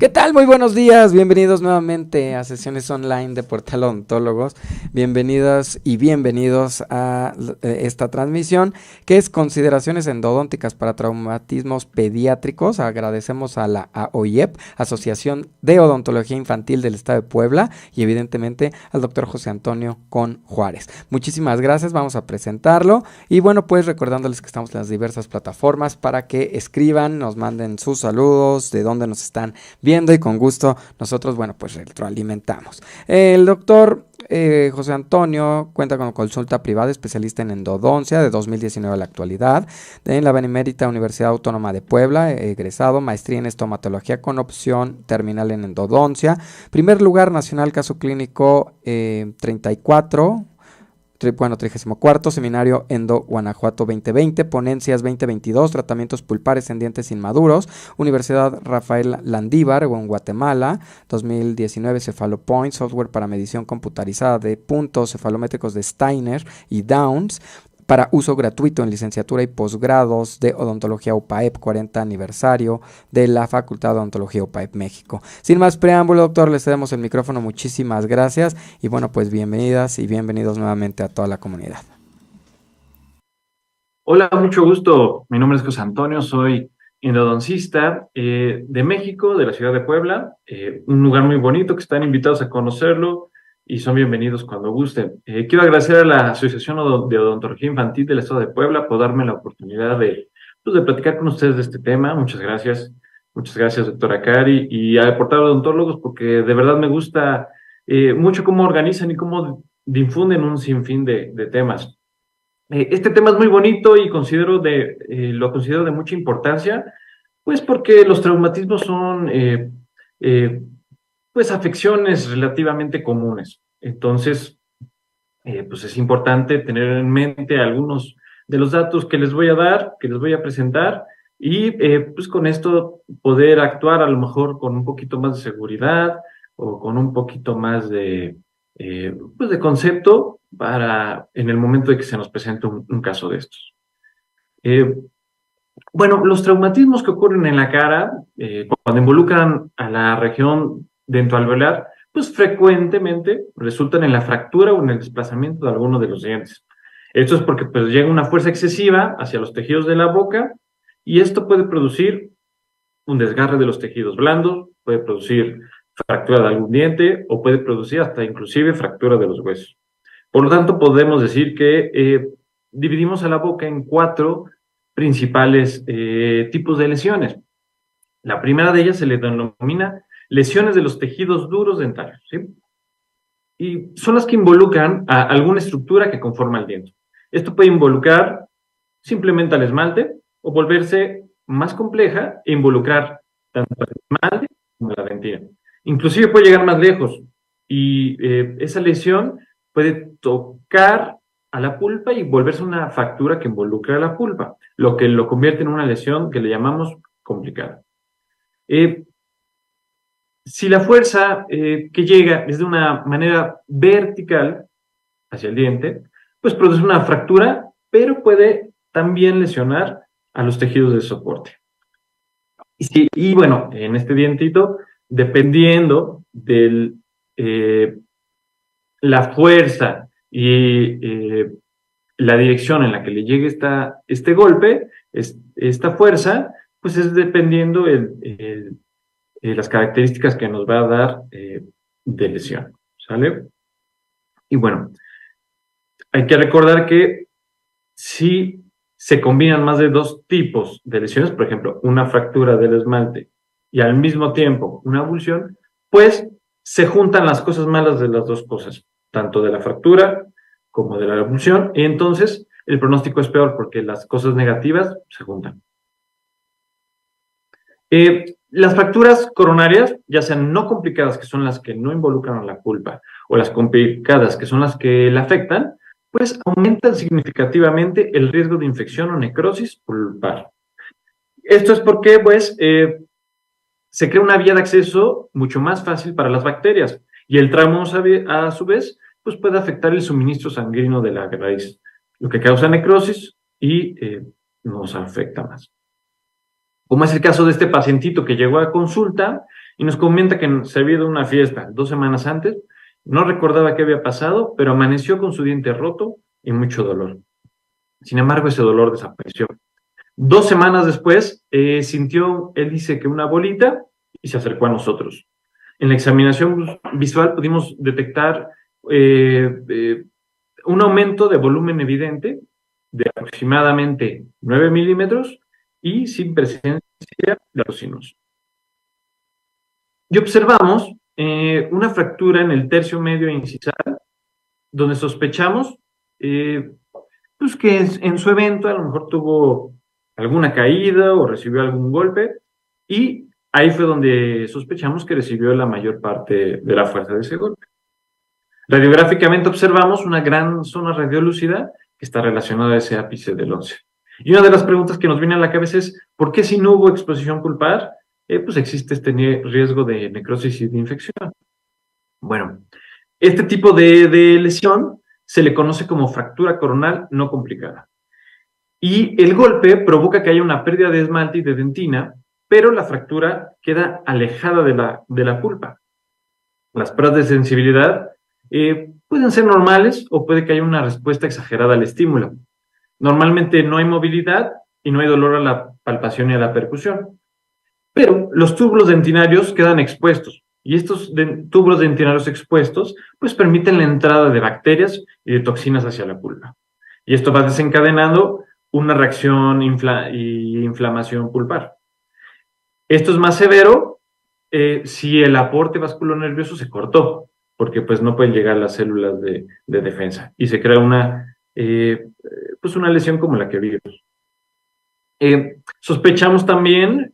¿Qué tal? Muy buenos días. Bienvenidos nuevamente a sesiones online de Portal Odontólogos. Bienvenidas y bienvenidos a esta transmisión que es Consideraciones Endodónticas para Traumatismos Pediátricos. Agradecemos a la AOIEP, Asociación de Odontología Infantil del Estado de Puebla, y evidentemente al doctor José Antonio Con Juárez. Muchísimas gracias. Vamos a presentarlo y bueno, pues recordándoles que estamos en las diversas plataformas para que escriban, nos manden sus saludos, de dónde nos están viendo, y con gusto nosotros, bueno, pues retroalimentamos. El doctor José Antonio cuenta con consulta privada, especialista en endodoncia de 2019 a la actualidad, en la Benemérita Universidad Autónoma de Puebla, egresado, maestría en estomatología con opción terminal en endodoncia, primer lugar nacional caso clínico 34, 34º Seminario Endo Guanajuato 2020, Ponencias 2022, Tratamientos pulpares en dientes inmaduros, Universidad Rafael Landívar en Guatemala, 2019 Cephalopoint, software para medición computarizada de puntos cefalométricos de Steiner y Downs, para uso gratuito en licenciatura y posgrados de Odontología UPAEP, 40 aniversario de la Facultad de Odontología UPAEP México. Sin más preámbulo, doctor, le cedemos el micrófono. Muchísimas gracias y bueno, pues bienvenidas y bienvenidos nuevamente a toda la comunidad. Hola, mucho gusto. Mi nombre es José Antonio, soy endodoncista de México, de la ciudad de Puebla, un lugar muy bonito que están invitados a conocerlo y son bienvenidos cuando gusten. Quiero agradecer a la Asociación de Odontología Infantil del Estado de Puebla por darme la oportunidad de platicar con ustedes de este tema. Muchas gracias. Muchas gracias, doctora Cari, y a Portal Odontólogos, porque de verdad me gusta mucho cómo organizan y cómo difunden un sinfín de temas. Este tema es muy bonito y lo considero de mucha importancia, pues porque los traumatismos son eh, pues afecciones relativamente comunes. Entonces, pues es importante tener en mente algunos de los datos que les voy a dar, que les voy a presentar, y pues con esto poder actuar a lo mejor con un poquito más de seguridad o con un poquito más pues de concepto para en el momento de que se nos presente un caso de estos. Eh, bueno, los traumatismos que ocurren en la cara, cuando involucran a la región dentoalveolar, pues frecuentemente resultan en la fractura o en el desplazamiento de alguno de los dientes. Esto es porque pues, llega una fuerza excesiva hacia los tejidos de la boca y esto puede producir un desgarre de los tejidos blandos, puede producir fractura de algún diente o puede producir hasta inclusive fractura de los huesos. Por lo tanto, podemos decir que dividimos a la boca en 4 principales tipos de lesiones. La primera de ellas se le denomina lesiones de los tejidos duros dentarios, ¿sí? Y son las que involucran a alguna estructura que conforma el diente. Esto puede involucrar simplemente al esmalte o volverse más compleja e involucrar tanto al esmalte como a la dentina. Inclusive puede llegar más lejos y esa lesión puede tocar a la pulpa y volverse una fractura que involucra a la pulpa, lo que lo convierte en una lesión que le llamamos complicada. Si la fuerza que llega es de una manera vertical hacia el diente, pues produce una fractura, pero puede también lesionar a los tejidos de soporte. Y bueno, en este dientito, dependiendo de la fuerza y la dirección en la que le llegue este golpe, esta fuerza, pues es dependiendo las características que nos va a dar de lesión, ¿sale? Y bueno, hay que recordar que si se combinan más de 2 tipos de lesiones, por ejemplo, una fractura del esmalte y al mismo tiempo una abulsión, pues se juntan las cosas malas de las 2 cosas, tanto de la fractura como de la abulsión, y entonces el pronóstico es peor porque las cosas negativas se juntan. Las fracturas coronarias, ya sean no complicadas, que son las que no involucran a la pulpa, o las complicadas, que son las que la afectan, pues aumentan significativamente el riesgo de infección o necrosis pulpar. Esto es porque, pues, se crea una vía de acceso mucho más fácil para las bacterias, y el trauma, a su vez, pues puede afectar el suministro sanguíneo de la raíz, lo que causa necrosis y nos afecta más. Como es el caso de este pacientito que llegó a consulta, y nos comenta que se había ido a una fiesta 2 semanas antes, no recordaba qué había pasado, pero amaneció con su diente roto y mucho dolor. Sin embargo, ese dolor desapareció. 2 semanas después, sintió, él dice que una bolita y se acercó a nosotros. En la examinación visual pudimos detectar un aumento de volumen evidente de aproximadamente 9 milímetros y sin presencia de racimos. Y observamos una fractura en el tercio medio incisal, donde sospechamos pues que en su evento a lo mejor tuvo alguna caída o recibió algún golpe, y ahí fue donde sospechamos que recibió la mayor parte de la fuerza de ese golpe. Radiográficamente observamos una gran zona radiolúcida que está relacionada a ese ápice del 11. Y una de las preguntas que nos viene a la cabeza es, ¿por qué si no hubo exposición pulpar, pues existe este riesgo de necrosis y de infección? Bueno, este tipo de lesión se le conoce como fractura coronal no complicada. Y el golpe provoca que haya una pérdida de esmalte y de dentina, pero la fractura queda alejada de la pulpa. Las pruebas de sensibilidad pueden ser normales o puede que haya una respuesta exagerada al estímulo. Normalmente no hay movilidad y no hay dolor a la palpación y a la percusión. Pero los túbulos dentinarios quedan expuestos y estos túbulos dentinarios expuestos pues permiten la entrada de bacterias y de toxinas hacia la pulpa. Y esto va desencadenando una reacción y inflamación pulpar. Esto es más severo si el aporte vasculonervioso se cortó, porque pues no pueden llegar las células de defensa y se crea pues una lesión como la que vimos. Sospechamos también,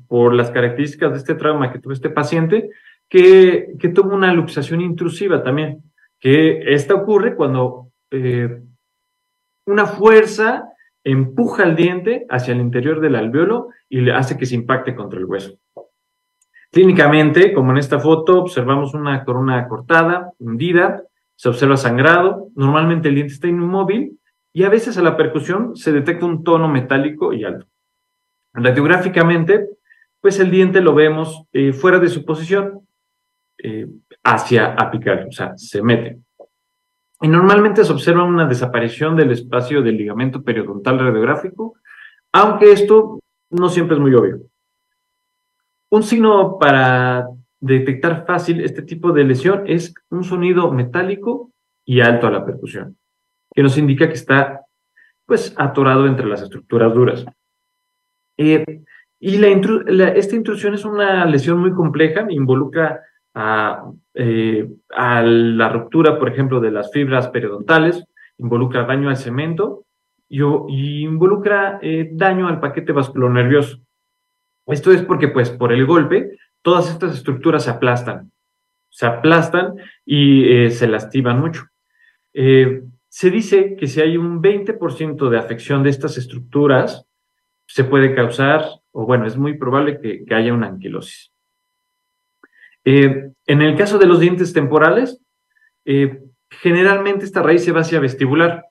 por las características de este trauma que tuvo este paciente, que tuvo una luxación intrusiva también, que esta ocurre cuando una fuerza empuja el diente hacia el interior del alveolo y le hace que se impacte contra el hueso. Clínicamente, como en esta foto, observamos una corona cortada, hundida, se observa sangrado, normalmente el diente está inmóvil y a veces a la percusión se detecta un tono metálico y alto. Radiográficamente, pues el diente lo vemos fuera de su posición, hacia apical, o sea, se mete. Y normalmente se observa una desaparición del espacio del ligamento periodontal radiográfico, aunque esto no siempre es muy obvio. Un signo para detectar fácil este tipo de lesión es un sonido metálico y alto a la percusión, que nos indica que está pues atorado entre las estructuras duras. Y esta intrusión es una lesión muy compleja, involucra a la ruptura, por ejemplo, de las fibras periodontales, involucra daño al cemento y involucra daño al paquete vasculonervioso. Esto es porque, pues, por el golpe, todas estas estructuras se aplastan y se lastiman mucho. Se dice que si hay un 20% de afección de estas estructuras, se puede causar, o bueno, es muy probable que haya una anquilosis. En el caso de los dientes temporales, generalmente esta raíz se va hacia vestibular.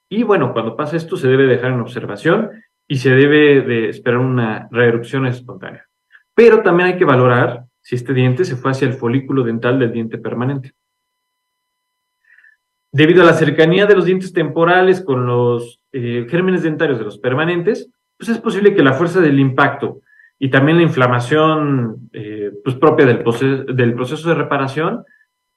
Y bueno, cuando pasa esto se debe dejar en observación y se debe de esperar una reerupción espontánea. Pero también hay que valorar si este diente se fue hacia el folículo dental del diente permanente. Debido a la cercanía de los dientes temporales con los gérmenes dentarios de los permanentes, pues es posible que la fuerza del impacto y también la inflamación pues propia del proceso de reparación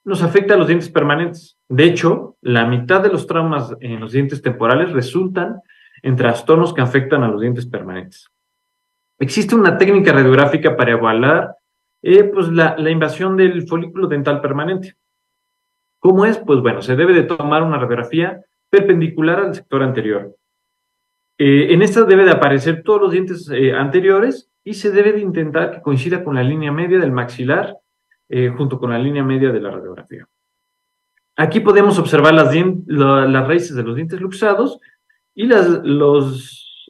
nos afecta a los dientes permanentes. De hecho, la mitad de los traumas en los dientes temporales resultan en trastornos que afectan a los dientes permanentes. Existe una técnica radiográfica para evaluar pues la invasión del folículo dental permanente. ¿Cómo es? Pues bueno, se debe de tomar una radiografía perpendicular al sector anterior. En esta debe de aparecer todos los dientes anteriores y se debe de intentar que coincida con la línea media del maxilar junto con la línea media de la radiografía. Aquí podemos observar las raíces de los dientes luxados y las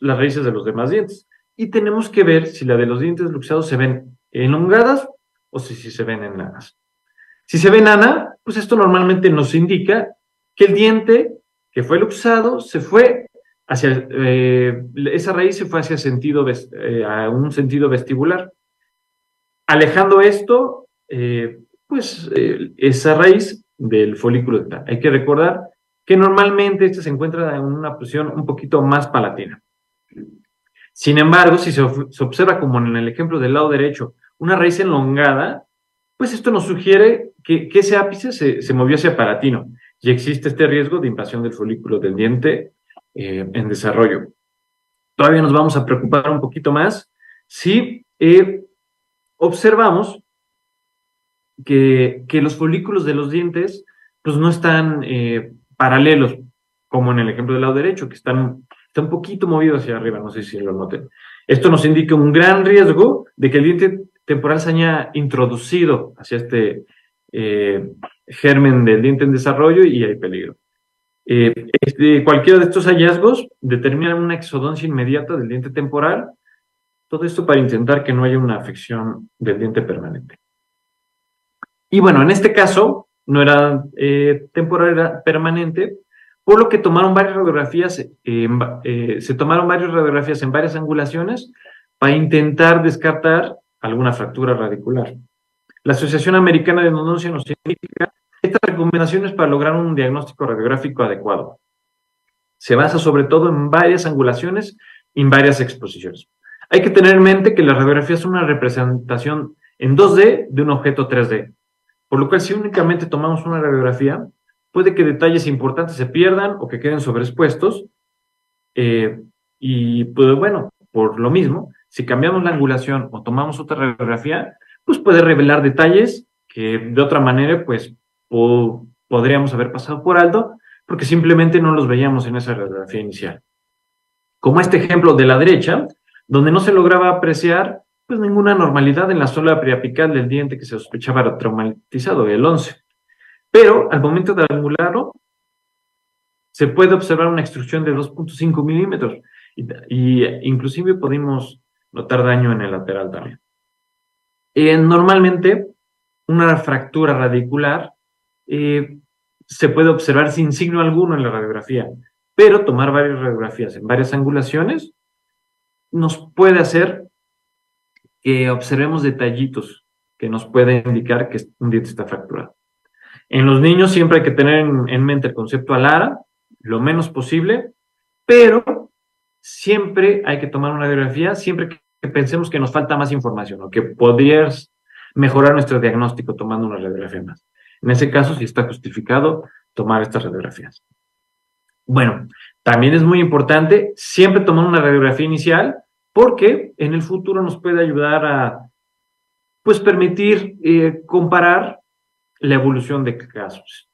raíces de los demás dientes. Y tenemos que ver si la de los dientes luxados se ven elongadas o si se ven enanas. Si se ve enana, pues esto normalmente nos indica que el diente que fue luxado se fue hacia, esa raíz se fue hacia a un sentido vestibular. alejando esto, esa raíz del folículo dental. Hay que recordar que normalmente este se encuentra en una posición un poquito más palatina. Sin embargo, si se observa como en el ejemplo del lado derecho, una raíz elongada, pues esto nos sugiere que ese ápice se movió hacia palatino y existe este riesgo de invasión del folículo del diente en desarrollo. Todavía nos vamos a preocupar un poquito más si observamos que los folículos de los dientes pues no están paralelos, como en el ejemplo del lado derecho, que están un poquito movidos hacia arriba, no sé si lo noten. Esto nos indica un gran riesgo de que el diente temporal se haya introducido hacia este germen del diente en desarrollo y hay peligro. Cualquiera de estos hallazgos determina una exodoncia inmediata del diente temporal, todo esto para intentar que no haya una afección del diente permanente. Y bueno, en este caso no era temporal, era permanente, por lo que tomaron varias radiografías, se tomaron varias radiografías en varias angulaciones para intentar descartar alguna fractura radicular. La Asociación Americana de Endodoncia nos indica estas recomendaciones para lograr un diagnóstico radiográfico adecuado. Se basa sobre todo en varias angulaciones y en varias exposiciones. Hay que tener en mente que la radiografía es una representación en 2D de un objeto 3D. Por lo cual, si únicamente tomamos una radiografía, puede que detalles importantes se pierdan o que queden sobreexpuestos. Y pues bueno, por lo mismo, si cambiamos la angulación o tomamos otra radiografía, pues puede revelar detalles que de otra manera, pues podríamos haber pasado por alto, porque simplemente no los veíamos en esa radiografía inicial. Como este ejemplo de la derecha, donde no se lograba apreciar pues ninguna normalidad en la zona periapical del diente que se sospechaba traumatizado, el 11. Pero al momento de angularlo, se puede observar una extrusión de 2.5 milímetros y inclusive pudimos notar daño en el lateral también. Normalmente, una fractura radicular se puede observar sin signo alguno en la radiografía, pero tomar varias radiografías en varias angulaciones nos puede hacer que observemos detallitos que nos pueden indicar que un diente está fracturado. En los niños siempre hay que tener en mente el concepto ALARA, lo menos posible, pero siempre hay que tomar una radiografía, siempre que pensemos que nos falta más información o que podrías mejorar nuestro diagnóstico tomando una radiografía más. En ese caso, sí está justificado tomar estas radiografías. Bueno, también es muy importante siempre tomar una radiografía inicial porque en el futuro nos puede ayudar a pues permitir comparar la evolución de casos.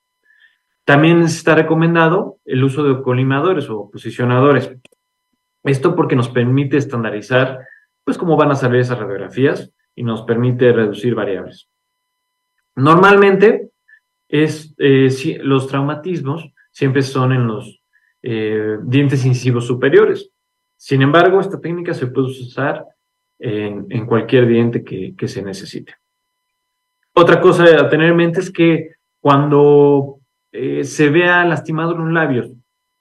También está recomendado el uso de colimadores o posicionadores. Esto porque nos permite estandarizar pues cómo van a salir esas radiografías y nos permite reducir variables. Normalmente los traumatismos siempre son en los dientes incisivos superiores. Sin embargo, esta técnica se puede usar en cualquier diente que se necesite. Otra cosa a tener en mente es que cuando se vea lastimado los labios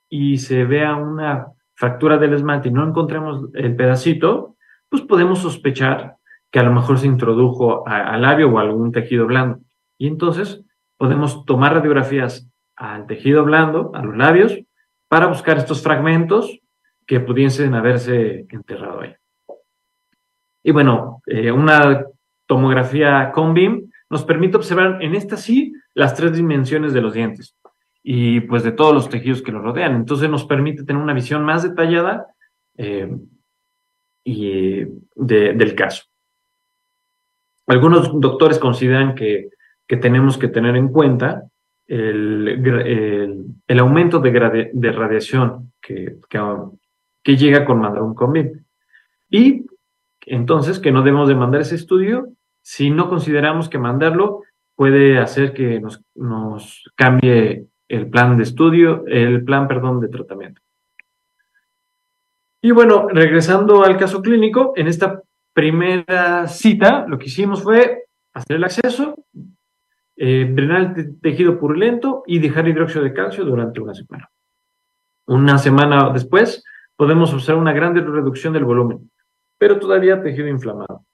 y se vea una fractura del esmalte y no encontremos el pedacito, pues podemos sospechar que a lo mejor se introdujo al labio o a algún tejido blando. Y entonces podemos tomar radiografías al tejido blando, a los labios, para buscar estos fragmentos que pudiesen haberse enterrado ahí. Y bueno, una tomografía con BIM nos permite observar en esta sí las 3 dimensiones de los dientes y pues de todos los tejidos que los rodean. Entonces nos permite tener una visión más detallada del caso. Algunos doctores consideran que tenemos que tener en cuenta el aumento de radiación que llega con mandar un BIM. Y entonces que no debemos de mandar ese estudio si no consideramos que mandarlo puede hacer que nos cambie el plan de estudio, de tratamiento. Y bueno, regresando al caso clínico, en esta primera cita lo que hicimos fue hacer el acceso, drenar el tejido purulento y dejar hidróxido de calcio durante una semana. Una semana después podemos observar una gran reducción del volumen, pero todavía tejido inflamado.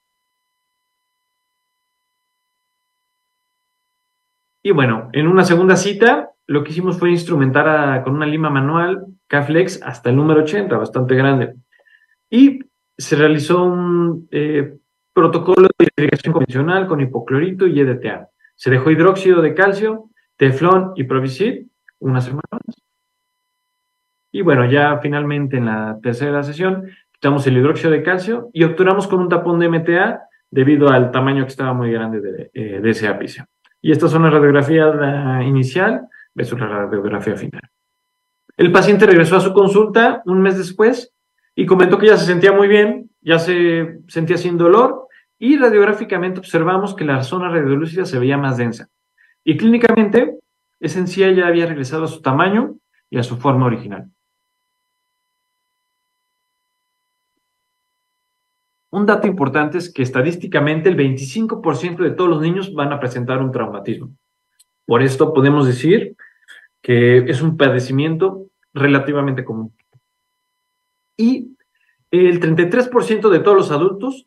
Y bueno, en una segunda cita, lo que hicimos fue instrumentar con una lima manual K-Flex hasta el número 80, bastante grande. Y se realizó un protocolo de irrigación convencional con hipoclorito y EDTA. Se dejó hidróxido de calcio, teflón y Provicid una semana. Y bueno, ya finalmente en la tercera sesión quitamos el hidróxido de calcio y obturamos con un tapón de MTA debido al tamaño que estaba muy grande de ese ápice. Y estas son las radiografías inicial versus la radiografía final. El paciente regresó a su consulta un mes después y comentó que ya se sentía muy bien, ya se sentía sin dolor y radiográficamente observamos que la zona radiolúcida se veía más densa. Y clínicamente, esa encía ya había regresado a su tamaño y a su forma original. Un dato importante es que estadísticamente el 25% de todos los niños van a presentar un traumatismo. Por esto podemos decir que es un padecimiento relativamente común. Y el 33% de todos los adultos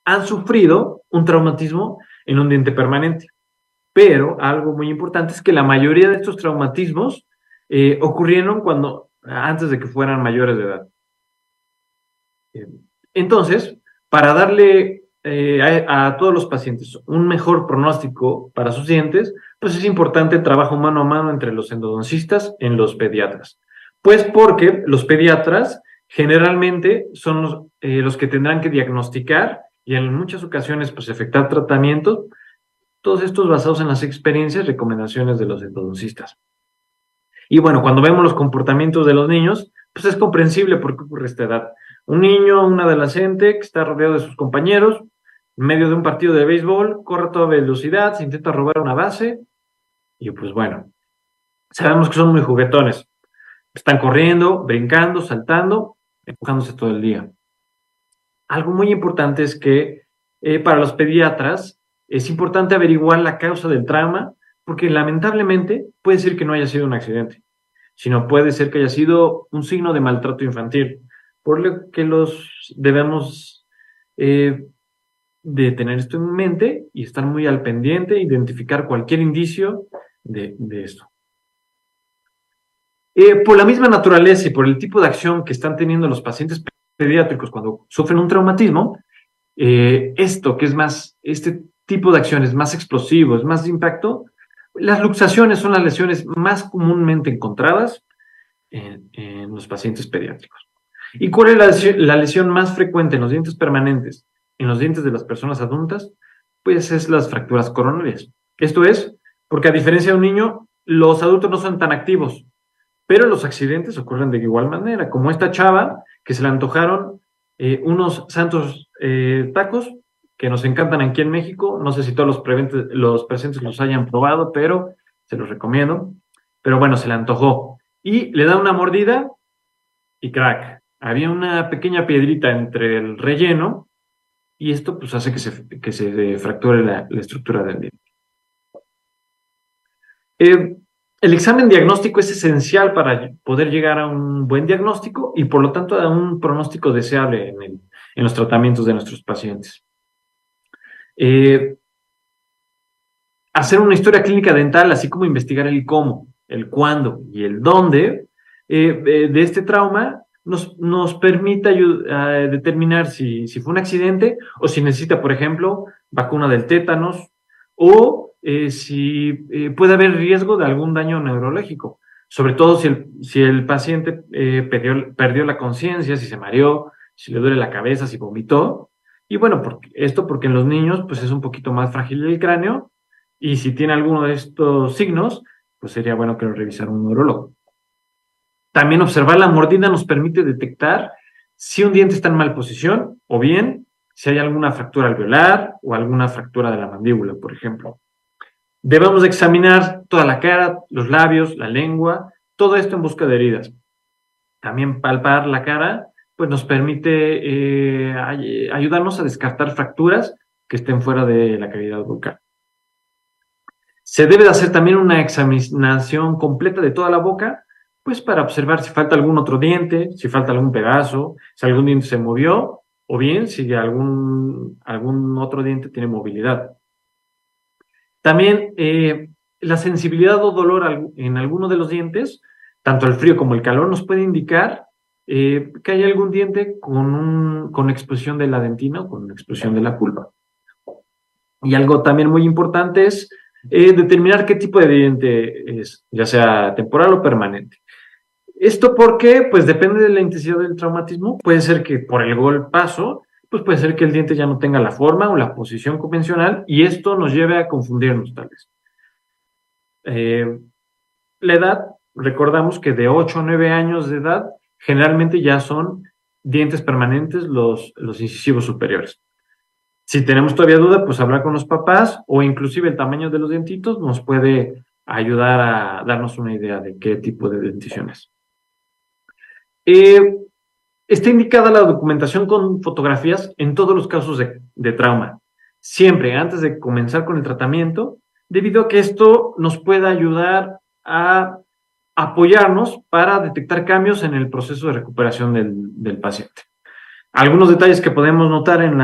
han sufrido un traumatismo en un diente permanente. Pero algo muy importante es que la mayoría de estos traumatismos ocurrieron antes de que fueran mayores de edad. Entonces, para darle a todos los pacientes un mejor pronóstico para sus dientes, pues es importante el trabajo mano a mano entre los endodoncistas en los pediatras. Pues porque los pediatras generalmente son los que tendrán que diagnosticar y en muchas ocasiones pues efectuar tratamientos, todos estos basados en las experiencias y recomendaciones de los endodoncistas. Y bueno, cuando vemos los comportamientos de los niños, pues es comprensible por qué ocurre esta edad. Un niño, un adolescente que está rodeado de sus compañeros, en medio de un partido de béisbol, corre a toda velocidad, se intenta robar una base, y pues bueno, sabemos que son muy juguetones. Están corriendo, brincando, saltando, empujándose todo el día. Algo muy importante es que para los pediatras es importante averiguar la causa del trauma, porque lamentablemente puede ser que no haya sido un accidente, sino puede ser que haya sido un signo de maltrato infantil, por lo que los debemos de tener esto en mente y estar muy al pendiente, identificar cualquier indicio de esto. Por la misma naturaleza y por el tipo de acción que están teniendo los pacientes pediátricos cuando sufren un traumatismo, esto que es más, este tipo de acciones más explosivo, es más de impacto, las luxaciones son las lesiones más comúnmente encontradas en los pacientes pediátricos. ¿Y cuál es la lesión más frecuente en los dientes permanentes, en los dientes de las personas adultas? Pues es las fracturas coronarias. Esto es porque a diferencia de un niño, los adultos no son tan activos, pero los accidentes ocurren de igual manera, como esta chava que se le antojaron unos santos tacos que nos encantan aquí en México. No sé si todos los presentes los hayan probado, pero se los recomiendo. Pero bueno, se le antojó. Y le da una mordida y crack. Había una pequeña piedrita entre el relleno y esto pues hace que se fracture la estructura del diente. El examen diagnóstico es esencial para poder llegar a un buen diagnóstico y por lo tanto a un pronóstico deseable en los tratamientos de nuestros pacientes. Hacer una historia clínica dental, así como investigar el cómo, el cuándo y el dónde de este trauma nos permite determinar si fue un accidente o si necesita, por ejemplo, vacuna del tétanos o si puede haber riesgo de algún daño neurológico, sobre todo si el paciente perdió la conciencia, si se mareó, si le duele la cabeza, si vomitó. Y bueno, porque en los niños pues es un poquito más frágil el cráneo y si tiene alguno de estos signos, pues sería bueno que lo revisara un neurólogo. También observar la mordida nos permite detectar si un diente está en mal posición o bien si hay alguna fractura alveolar o alguna fractura de la mandíbula, por ejemplo. Debemos examinar toda la cara, los labios, la lengua, todo esto en busca de heridas. También palpar la cara pues nos permite ayudarnos a descartar fracturas que estén fuera de la cavidad bucal. Se debe de hacer también una examinación completa de toda la boca, pues para observar si falta algún otro diente, si falta algún pedazo, si algún diente se movió, o bien si algún otro diente tiene movilidad. También la sensibilidad o dolor en alguno de los dientes, tanto el frío como el calor, nos puede indicar que hay algún diente con exposición de la dentina o con exposición de la pulpa. Y algo también muy importante es determinar qué tipo de diente es, ya sea temporal o permanente. Esto porque, pues depende de la intensidad del traumatismo, puede ser que por el golpazo, pues puede ser que el diente ya no tenga la forma o la posición convencional y esto nos lleve a confundirnos tal vez. La edad, recordamos que de 8 a 9 años de edad, generalmente ya son dientes permanentes los incisivos superiores. Si tenemos todavía duda, pues hablar con los papás o inclusive el tamaño de los dientitos nos puede ayudar a darnos una idea de qué tipo de dentición es. Está indicada la documentación con fotografías en todos los casos de trauma, siempre antes de comenzar con el tratamiento, debido a que esto nos puede ayudar a apoyarnos para detectar cambios en el proceso de recuperación del paciente. Algunos detalles que podemos notar en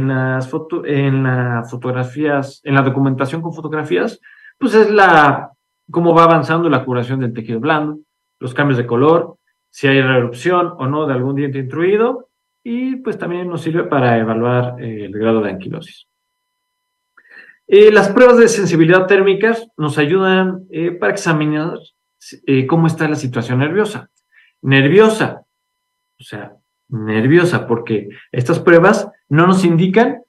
las fotografías, en la documentación con fotografías, pues es cómo va avanzando la curación del tejido blando, los cambios de color, si hay erupción o no de algún diente intruido, y pues también nos sirve para evaluar el grado de anquilosis. Las pruebas de sensibilidad térmica nos ayudan para examinar cómo está la situación nerviosa. Nerviosa, o sea, nerviosa, porque estas pruebas no nos indican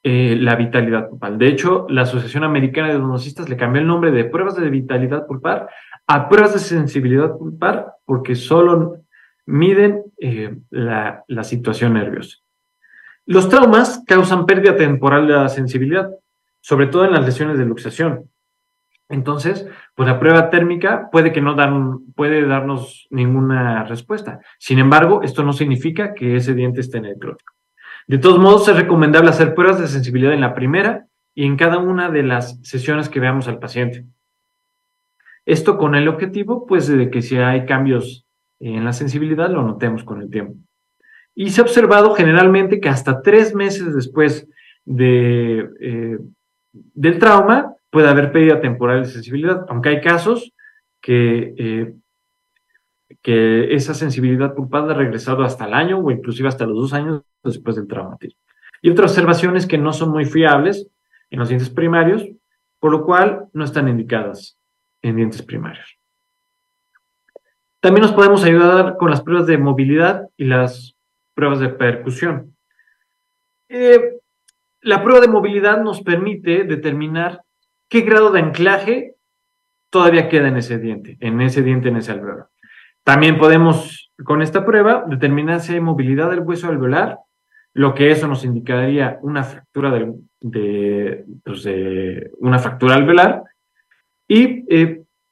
la vitalidad pulpar. De hecho, la Asociación Americana de Odontocistas le cambió el nombre de pruebas de vitalidad pulpar a pruebas de sensibilidad pulpar porque solo miden la situación nerviosa. Los traumas causan pérdida temporal de la sensibilidad, sobre todo en las lesiones de luxación. Entonces, pues la prueba térmica puede puede darnos ninguna respuesta. Sin embargo, esto no significa que ese diente esté necrótico. De todos modos, es recomendable hacer pruebas de sensibilidad en la primera y en cada una de las sesiones que veamos al paciente. Esto con el objetivo, pues, de que si hay cambios en la sensibilidad, lo notemos con el tiempo. Y se ha observado generalmente que hasta 3 meses después del trauma puede haber pérdida temporal de sensibilidad, aunque hay casos que esa sensibilidad pulpar ha regresado hasta el año o inclusive hasta los 2 años después del traumatismo. Y otras observaciones que no son muy fiables en los dientes primarios, por lo cual no están indicadas en dientes primarios. También nos podemos ayudar con las pruebas de movilidad y las pruebas de percusión. La prueba de movilidad nos permite determinar qué grado de anclaje todavía queda en ese diente, en ese alveolar. También podemos, con esta prueba, determinar si hay movilidad del hueso alveolar, lo que eso nos indicaría una fractura una fractura alveolar, y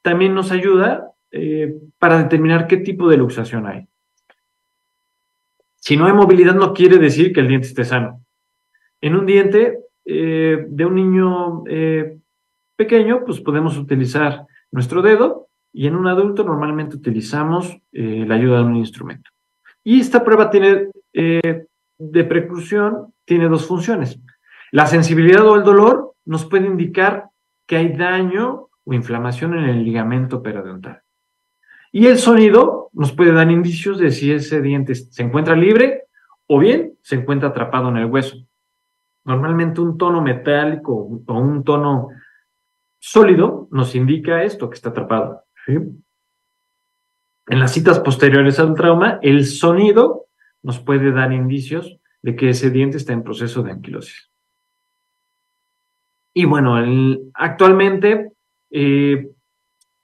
también nos ayuda para determinar qué tipo de luxación hay. Si no hay movilidad, no quiere decir que el diente esté sano. En un diente de un niño pequeño, pues podemos utilizar nuestro dedo, y en un adulto normalmente utilizamos la ayuda de un instrumento. Y esta prueba de preclusión tiene 2 funciones. La sensibilidad o el dolor nos puede indicar que hay daño o inflamación en el ligamento periodontal. Y el sonido nos puede dar indicios de si ese diente se encuentra libre o bien se encuentra atrapado en el hueso. Normalmente un tono metálico o un tono sólido nos indica esto, que está atrapado, ¿sí? En las citas posteriores al trauma, el sonido nos puede dar indicios de que ese diente está en proceso de anquilosis. Y bueno, actualmente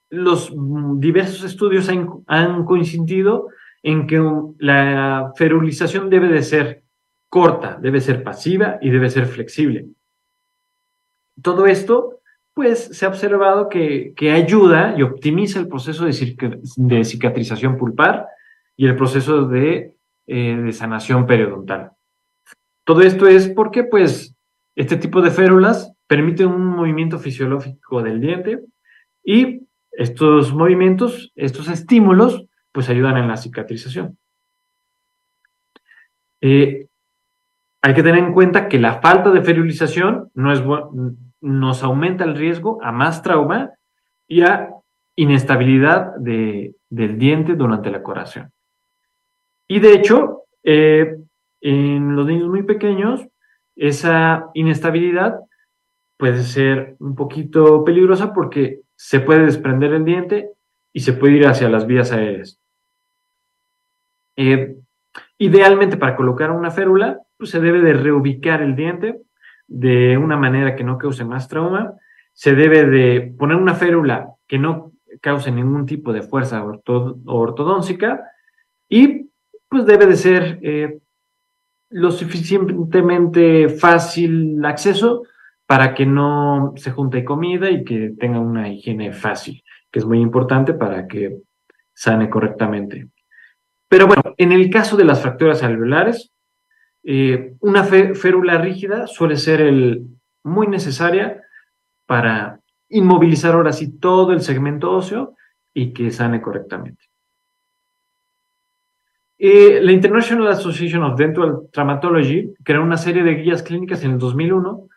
los diversos estudios han coincidido en que la ferulización debe de ser corta, debe ser pasiva y debe ser flexible. Todo esto, pues, se ha observado que ayuda y optimiza el proceso de cicatrización pulpar y el proceso de sanación periodontal. Todo esto es porque, pues, este tipo de férulas permiten un movimiento fisiológico del diente y estos movimientos, estos estímulos, pues ayudan en la cicatrización. Hay que tener en cuenta que la falta de ferulización no nos aumenta el riesgo a más trauma y a inestabilidad del diente durante la curación. Y de hecho, en los niños muy pequeños, esa inestabilidad puede ser un poquito peligrosa porque se puede desprender el diente y se puede ir hacia las vías aéreas. Idealmente, para colocar una férula, pues se debe de reubicar el diente de una manera que no cause más trauma. Se debe de poner una férula que no cause ningún tipo de fuerza ortodóntica y pues debe de ser lo suficientemente fácil acceso para que no se junte comida y que tenga una higiene fácil, que es muy importante para que sane correctamente. Pero bueno, en el caso de las fracturas alveolares, una férula rígida suele ser muy necesaria para inmovilizar ahora sí todo el segmento óseo y que sane correctamente. La International Association of Dental Traumatology creó una serie de guías clínicas en el 2001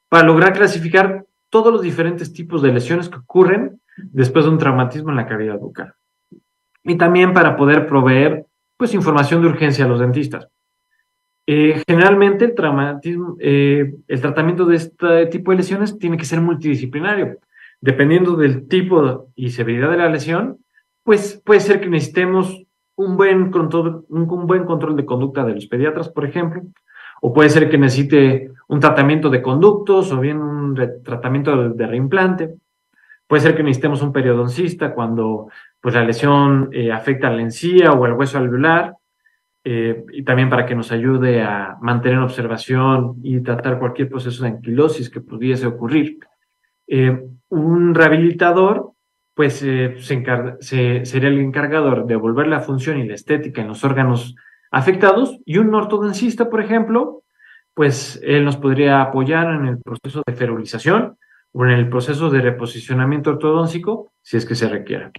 para lograr clasificar todos los diferentes tipos de lesiones que ocurren después de un traumatismo en la cavidad bucal. Y también para poder proveer pues, información de urgencia a los dentistas. Generalmente el tratamiento de este tipo de lesiones tiene que ser multidisciplinario. Dependiendo del tipo y severidad de la lesión, pues puede ser que necesitemos un buen control de conducta de los pediatras, por ejemplo, o puede ser que necesite un tratamiento de conductos o bien un tratamiento de reimplante. Puede ser que necesitemos un periodoncista cuando pues, la lesión afecta a la encía o al hueso alveolar. Y también para que nos ayude a mantener observación y tratar cualquier proceso de anquilosis que pudiese ocurrir. Un rehabilitador, pues sería el encargado de devolver la función y la estética en los órganos afectados, y un ortodoncista, por ejemplo, pues él nos podría apoyar en el proceso de ferulización o en el proceso de reposicionamiento ortodóntico, si es que se requiera.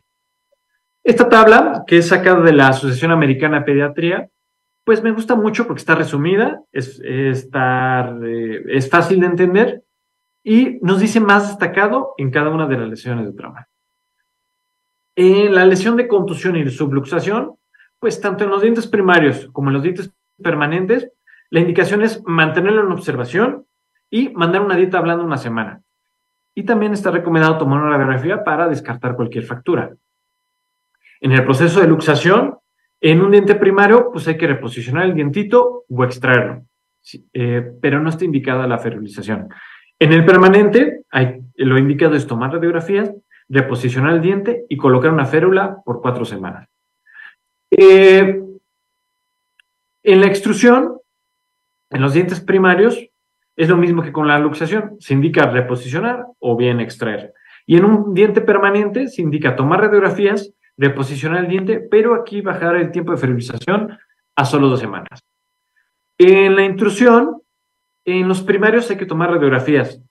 Esta tabla, que es sacada de la Asociación Americana de Pediatría, pues me gusta mucho porque está resumida, es fácil de entender y nos dice más destacado en cada una de las lesiones de trauma. En la lesión de contusión y subluxación, pues tanto en los dientes primarios como en los dientes permanentes, la indicación es mantenerlo en observación y mandar una dieta blanda una semana. Y también está recomendado tomar una radiografía para descartar cualquier fractura. En el proceso de luxación, en un diente primario, pues hay que reposicionar el dientito o extraerlo, pero no está indicada la ferulización. En el permanente, lo indicado es tomar radiografías, reposicionar el diente y colocar una férula por 4 semanas. En la extrusión, en los dientes primarios, es lo mismo que con la luxación, se indica reposicionar o bien extraer. Y en un diente permanente se indica tomar radiografías, reposicionar el diente, pero aquí bajar el tiempo de ferulización a solo 2 semanas. En la intrusión, en los primarios hay que tomar radiografías.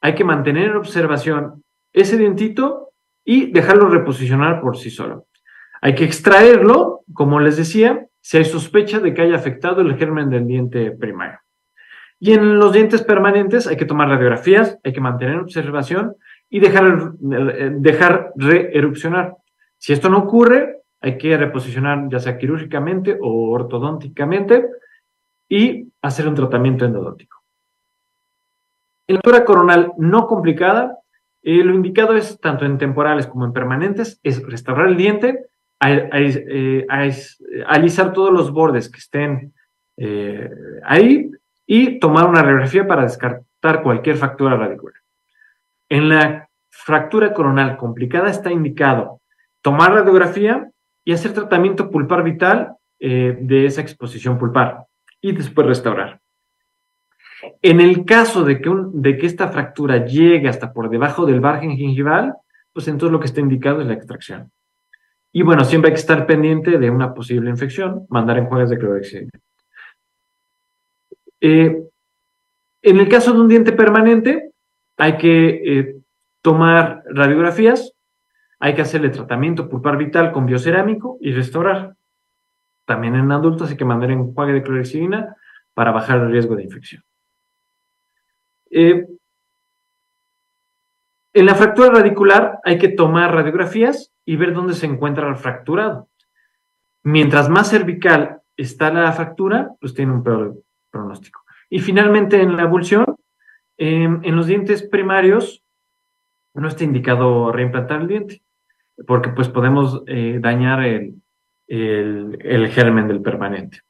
Hay que mantener en observación ese dientito y dejarlo reposicionar por sí solo. Hay que extraerlo, como les decía, si hay sospecha de que haya afectado el germen del diente primario. Y en los dientes permanentes hay que tomar radiografías, hay que mantener observación y dejar reerupcionar. Si esto no ocurre, hay que reposicionar ya sea quirúrgicamente o ortodónticamente y hacer un tratamiento endodóntico. En la fractura coronal no complicada, lo indicado es, tanto en temporales como en permanentes, es restaurar el diente, alisar todos los bordes que estén ahí y tomar una radiografía para descartar cualquier fractura radicular. En la fractura coronal complicada está indicado tomar radiografía y hacer tratamiento pulpar vital de esa exposición pulpar y después restaurar. En el caso de que esta fractura llegue hasta por debajo del margen gingival, pues entonces lo que está indicado es la extracción. Y bueno, siempre hay que estar pendiente de una posible infección, mandar enjuagues de clorhexidina. En el caso de un diente permanente, hay que tomar radiografías, hay que hacerle tratamiento pulpar vital con biocerámico y restaurar. También en adultos hay que mandar enjuague de clorhexidina para bajar el riesgo de infección. En la fractura radicular hay que tomar radiografías y ver dónde se encuentra el fracturado. Mientras más cervical está la fractura, pues tiene un peor pronóstico. Y finalmente, en la abulsión, en los dientes primarios no está indicado reimplantar el diente, porque pues podemos dañar el germen del permanente.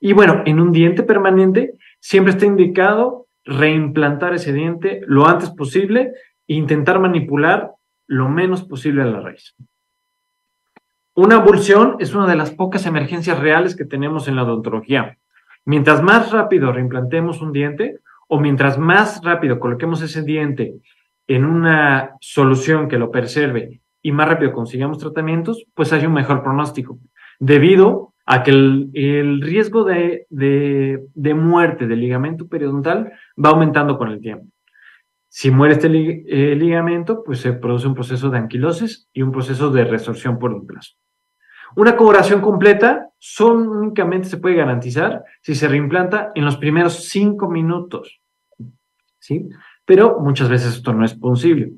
Y bueno, en un diente permanente siempre está indicado reimplantar ese diente lo antes posible e intentar manipular lo menos posible a la raíz. Una abulsión es una de las pocas emergencias reales que tenemos en la odontología. Mientras más rápido reimplantemos un diente o mientras más rápido coloquemos ese diente en una solución que lo preserve y más rápido consigamos tratamientos, pues hay un mejor pronóstico, debido a que el riesgo de muerte del ligamento periodontal va aumentando con el tiempo. Si muere este ligamento, pues se produce un proceso de anquilosis y un proceso de resorción por un plazo. Una coloración completa únicamente se puede garantizar si se reimplanta en los primeros 5 minutos, ¿sí? Pero muchas veces esto no es posible.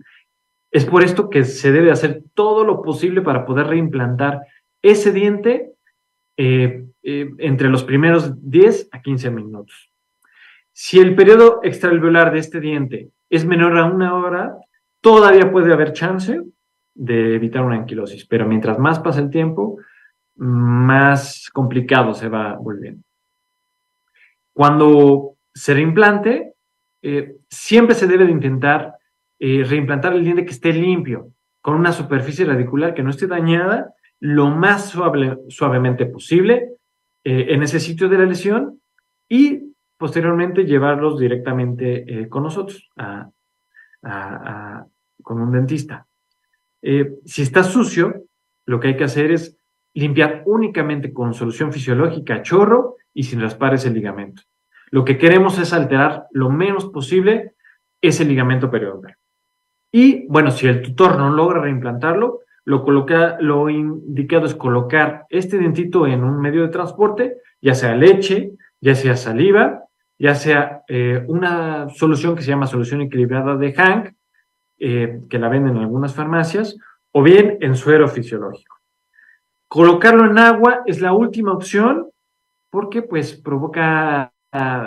Es por esto que se debe hacer todo lo posible para poder reimplantar ese diente entre los primeros 10 a 15 minutos. Si el periodo extraalveolar de este diente es menor a 1 hora, todavía puede haber chance de evitar una anquilosis, pero mientras más pasa el tiempo, más complicado se va volviendo. Cuando se reimplante, siempre se debe de intentar reimplantar el diente que esté limpio, con una superficie radicular que no esté dañada, lo más suavemente posible en ese sitio de la lesión y posteriormente llevarlos directamente con nosotros, con un dentista. Si está sucio, lo que hay que hacer es limpiar únicamente con solución fisiológica a chorro y sin raspar ese ligamento. Lo que queremos es alterar lo menos posible ese ligamento periodontal. Y bueno, si el tutor no logra reimplantarlo, lo indicado es colocar este dentito en un medio de transporte, ya sea leche, ya sea saliva, ya sea una solución que se llama solución equilibrada de Hank, que la venden en algunas farmacias, o bien en suero fisiológico. Colocarlo en agua es la última opción porque pues provoca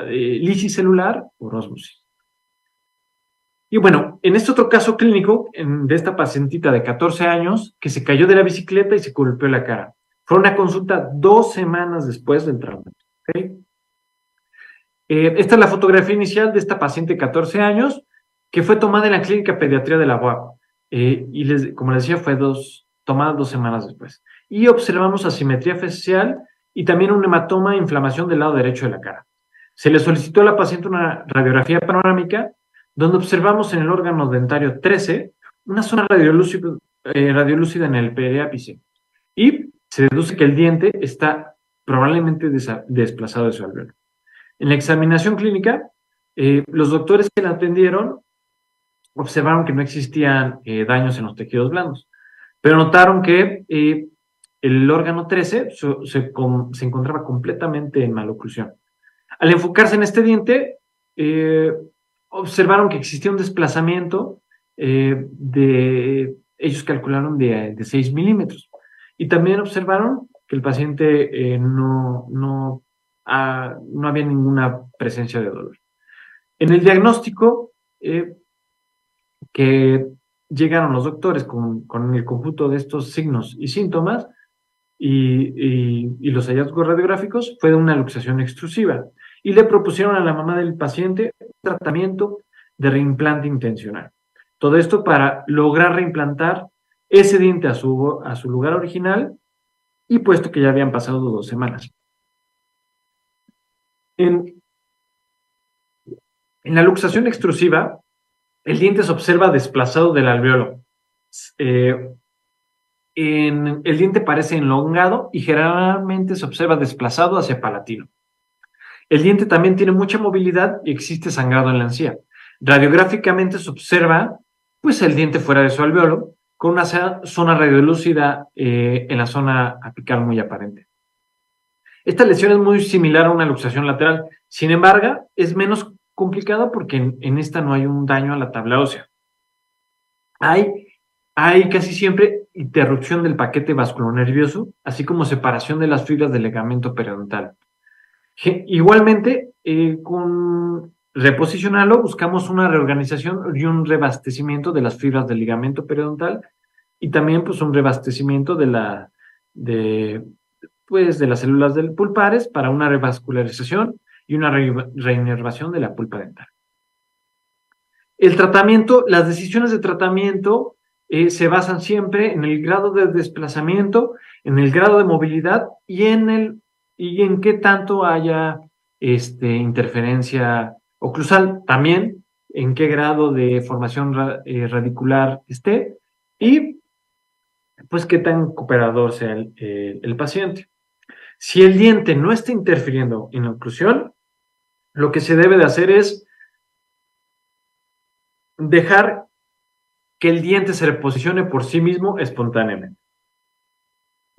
lisis celular por ósmosis. Y bueno, en este otro caso clínico de esta pacientita de 14 años que se cayó de la bicicleta y se golpeó la cara. Fue una consulta 2 semanas después del tratamiento. ¿Okay? Esta es la fotografía inicial de esta paciente de 14 años que fue tomada en la clínica pediatría de la UAP. Y como les decía, fue tomada 2 semanas después. Y observamos asimetría facial y también un hematoma e inflamación del lado derecho de la cara. Se le solicitó a la paciente una radiografía panorámica donde observamos en el órgano dentario 13 una zona radiolúcida en el periápice. Y se deduce que el diente está probablemente desplazado de su alveolo. En la examinación clínica, los doctores que la atendieron observaron que no existían daños en los tejidos blandos, pero notaron que el órgano 13 se encontraba completamente en maloclusión. Al enfocarse en este diente, observaron que existía un desplazamiento ellos calcularon de 6 milímetros. Y también observaron que el paciente no había ninguna presencia de dolor. En el diagnóstico que llegaron los doctores con el conjunto de estos signos y síntomas y los hallazgos radiográficos fue de una luxación extrusiva y le propusieron a la mamá del paciente un tratamiento de reimplante intencional. Todo esto para lograr reimplantar ese diente a su lugar original y puesto que ya habían pasado 2 semanas. En la luxación extrusiva, el diente se observa desplazado del alveolo. El diente parece elongado y generalmente se observa desplazado hacia palatino. El diente también tiene mucha movilidad y existe sangrado en la encía. Radiográficamente se observa pues, el diente fuera de su alveolo con una zona radiolúcida en la zona apical muy aparente. Esta lesión es muy similar a una luxación lateral, sin embargo, es menos complicada porque en esta no hay un daño a la tabla ósea. hay, hay casi siempre interrupción del paquete vasculonervioso, así como separación de las fibras del ligamento periodontal. Igualmente, con reposicionarlo, buscamos una reorganización y un reabastecimiento de las fibras del ligamento periodontal y también pues un reabastecimiento de, de las células del pulpares para una revascularización y una reinervación de la pulpa dental. El tratamiento, las decisiones de tratamiento se basan siempre en el grado de desplazamiento, en el grado de movilidad y en qué tanto haya interferencia oclusal, también en qué grado de formación radicular esté y pues qué tan cooperador sea el paciente. Si el diente no está interfiriendo en la oclusión, lo que se debe de hacer es dejar que el diente se reposicione por sí mismo espontáneamente.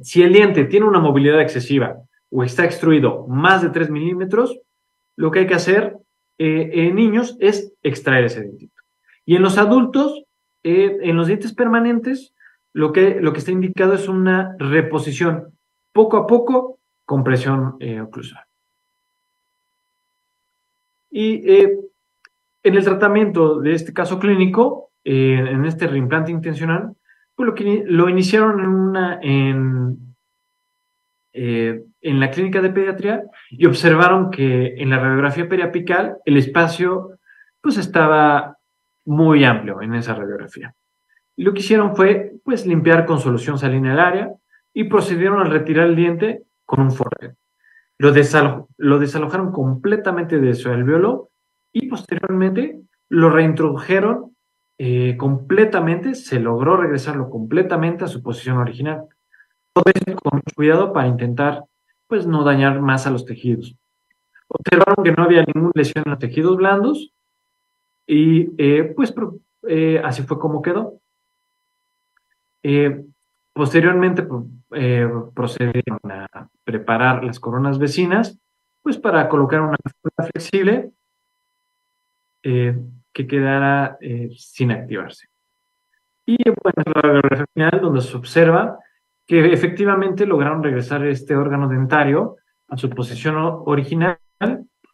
Si el diente tiene una movilidad excesiva o está extruido más de 3 milímetros, lo que hay que hacer en niños es extraer ese dientito. Y en los adultos, en los dientes permanentes, lo que está indicado es una reposición poco a poco con presión oclusal. Y en el tratamiento de este caso clínico, en este reimplante intencional, pues lo iniciaron en la clínica de pediatría y observaron que en la radiografía periapical el espacio pues estaba muy amplio en esa radiografía. Y lo que hicieron fue pues limpiar con solución salina el área y procedieron a retirar el diente con un forceps. Lo desalojaron completamente de su alveolo y posteriormente lo reintrodujeron completamente, se logró regresarlo completamente a su posición original. Todo esto con mucho cuidado para intentar pues no dañar más a los tejidos. Observaron que no había ninguna lesión en los tejidos blandos y así fue como quedó. Eh, Posteriormente procedieron a preparar las coronas vecinas, pues para colocar una figura flexible que quedara sin activarse. Y bueno, la radiografía final donde se observa que efectivamente lograron regresar este órgano dentario a su posición original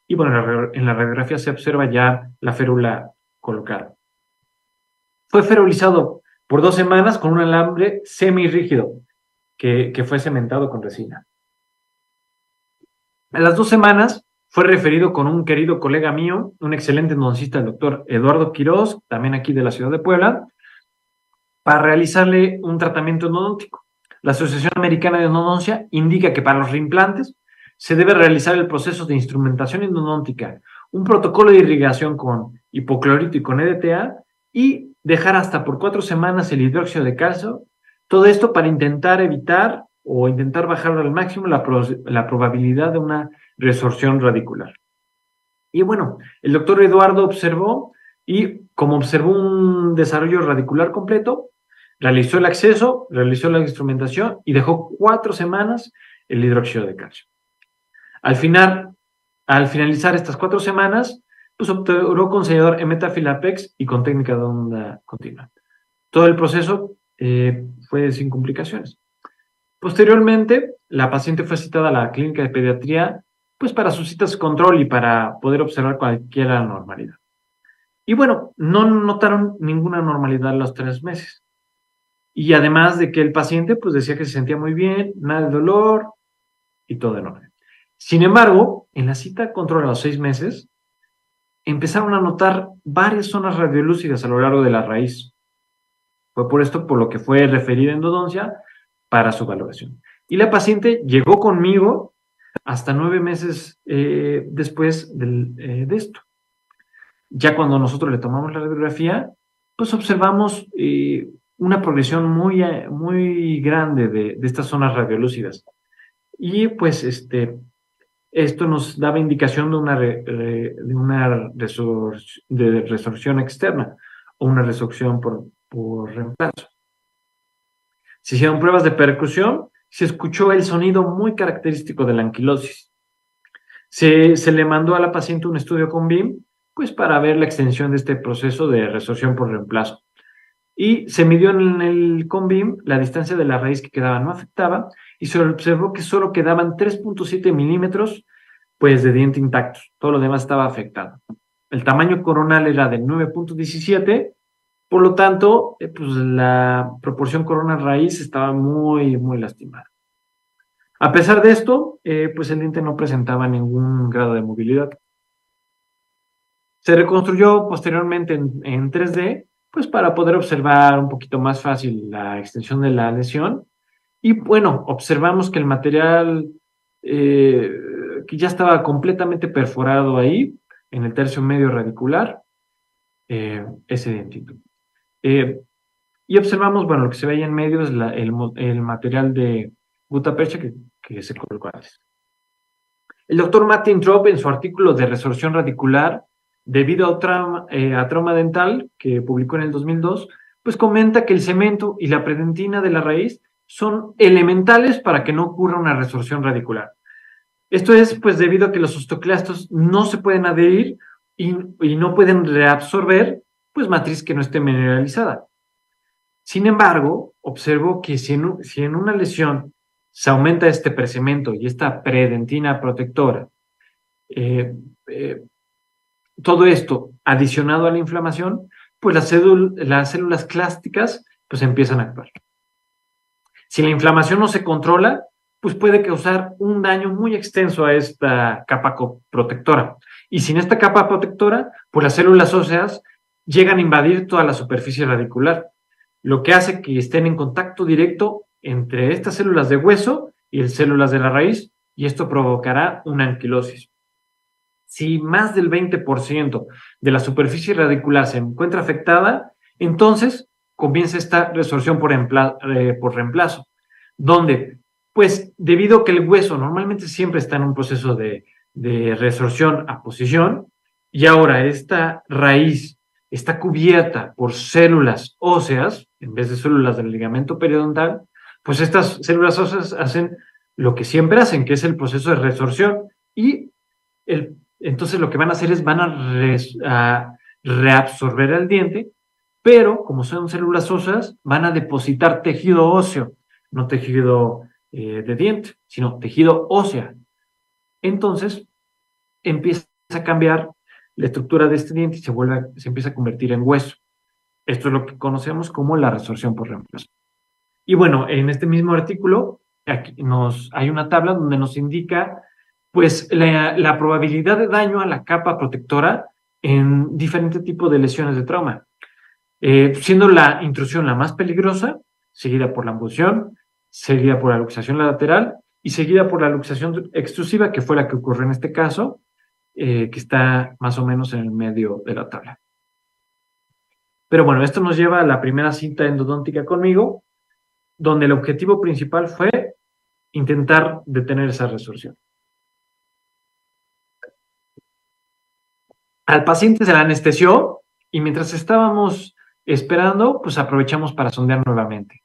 y bueno, en la radiografía se observa ya la férula colocada. Fue ferulizado por 2 semanas con un alambre semirrígido que fue cementado con resina. A las 2 semanas fue referido con un querido colega mío, un excelente endodoncista, el doctor Eduardo Quiroz, también aquí de la ciudad de Puebla, para realizarle un tratamiento endodóntico. La Asociación Americana de Endodoncia indica que para los reimplantes se debe realizar el proceso de instrumentación endodóntica, un protocolo de irrigación con hipoclorito y con EDTA y dejar hasta por 4 semanas el hidróxido de calcio. Todo esto para intentar evitar o intentar bajar al máximo la probabilidad de una resorción radicular. Y bueno, el doctor Eduardo observó y como observó un desarrollo radicular completo, realizó el acceso, realizó la instrumentación y dejó 4 semanas el hidróxido de calcio. Al finalizar estas 4 semanas, pues obtuvo con sellador Emetafilapex y con técnica de onda continua. Todo el proceso fue sin complicaciones. Posteriormente, la paciente fue citada a la clínica de pediatría pues para sus citas de control y para poder observar cualquier anormalidad. Y bueno, no notaron ninguna anormalidad los 3 meses. Y además de que el paciente pues decía que se sentía muy bien, nada de dolor y todo en orden. Sin embargo, en la cita de control a los 6 meses, empezaron a notar varias zonas radiolúcidas a lo largo de la raíz. Fue por esto por lo que fue referida endodoncia para su valoración. Y la paciente llegó conmigo hasta 9 meses después de esto. Ya cuando nosotros le tomamos la radiografía, pues observamos una progresión muy grande de estas zonas radiolúcidas. Y pues esto nos daba indicación de una resorción externa o una resorción por reemplazo. Se hicieron pruebas de percusión, se escuchó el sonido muy característico de la anquilosis. Se le mandó a la paciente un estudio con BIM, pues para ver la extensión de este proceso de resorción por reemplazo. y se midió en el CONBIM la distancia de la raíz que quedaba no afectaba y se observó que solo quedaban 3.7 milímetros pues de diente intacto, todo lo demás estaba afectado. El tamaño coronal era de 9.17, por lo tanto, pues la proporción corona-raíz estaba muy, muy lastimada. A pesar de esto, pues el diente no presentaba ningún grado de movilidad. Se reconstruyó posteriormente en 3D, pues para poder observar un poquito más fácil la extensión de la lesión. Y bueno, observamos que el material eh, que ya estaba completamente perforado ahí, en el tercio medio radicular, ese dientito. Y observamos, bueno, lo que se ve ahí en medio es el material de gutapercha que se colocó antes. El doctor Martin Trop, en su artículo de resorción radicular, debido a trauma dental, que publicó en el 2002, pues comenta que el cemento y la predentina de la raíz son elementales para que no ocurra una resorción radicular. Esto es, pues, debido a que los osteoclastos no se pueden adherir y no pueden reabsorber, pues, matriz que no esté mineralizada. Sin embargo, observo que si en una lesión se aumenta este precemento y esta predentina protectora, eh, eh, todo esto adicionado a la inflamación, pues las células clásticas pues empiezan a actuar. Si la inflamación no se controla, pues puede causar un daño muy extenso a esta capa protectora. Y sin esta capa protectora, pues las células óseas llegan a invadir toda la superficie radicular, lo que hace que estén en contacto directo entre estas células de hueso y las células de la raíz, y esto provocará una anquilosis. Si más del 20% de la superficie radicular se encuentra afectada, entonces comienza esta resorción por reemplazo, donde, pues, debido a que el hueso normalmente siempre está en un proceso de resorción a posición, y ahora esta raíz está cubierta por células óseas, en vez de células del ligamento periodontal, pues estas células óseas hacen lo que siempre hacen, que es el proceso de resorción, y entonces lo que van a hacer es a reabsorber el diente, pero como son células óseas, van a depositar tejido óseo, no tejido de diente, sino tejido ósea. Entonces empieza a cambiar la estructura de este diente y se empieza a convertir en hueso. Esto es lo que conocemos como la resorción por reemplazo. Y bueno, en este mismo artículo hay una tabla donde nos indica pues la probabilidad de daño a la capa protectora en diferentes tipos de lesiones de trauma, siendo la intrusión la más peligrosa, seguida por la abducción, seguida por la luxación lateral y seguida por la luxación extrusiva, que fue la que ocurrió en este caso, que está más o menos en el medio de la tabla. Pero bueno, esto nos lleva a la primera cita endodóntica conmigo, donde el objetivo principal fue intentar detener esa resorción. Al paciente se le anestesió y mientras estábamos esperando, pues aprovechamos para sondear nuevamente.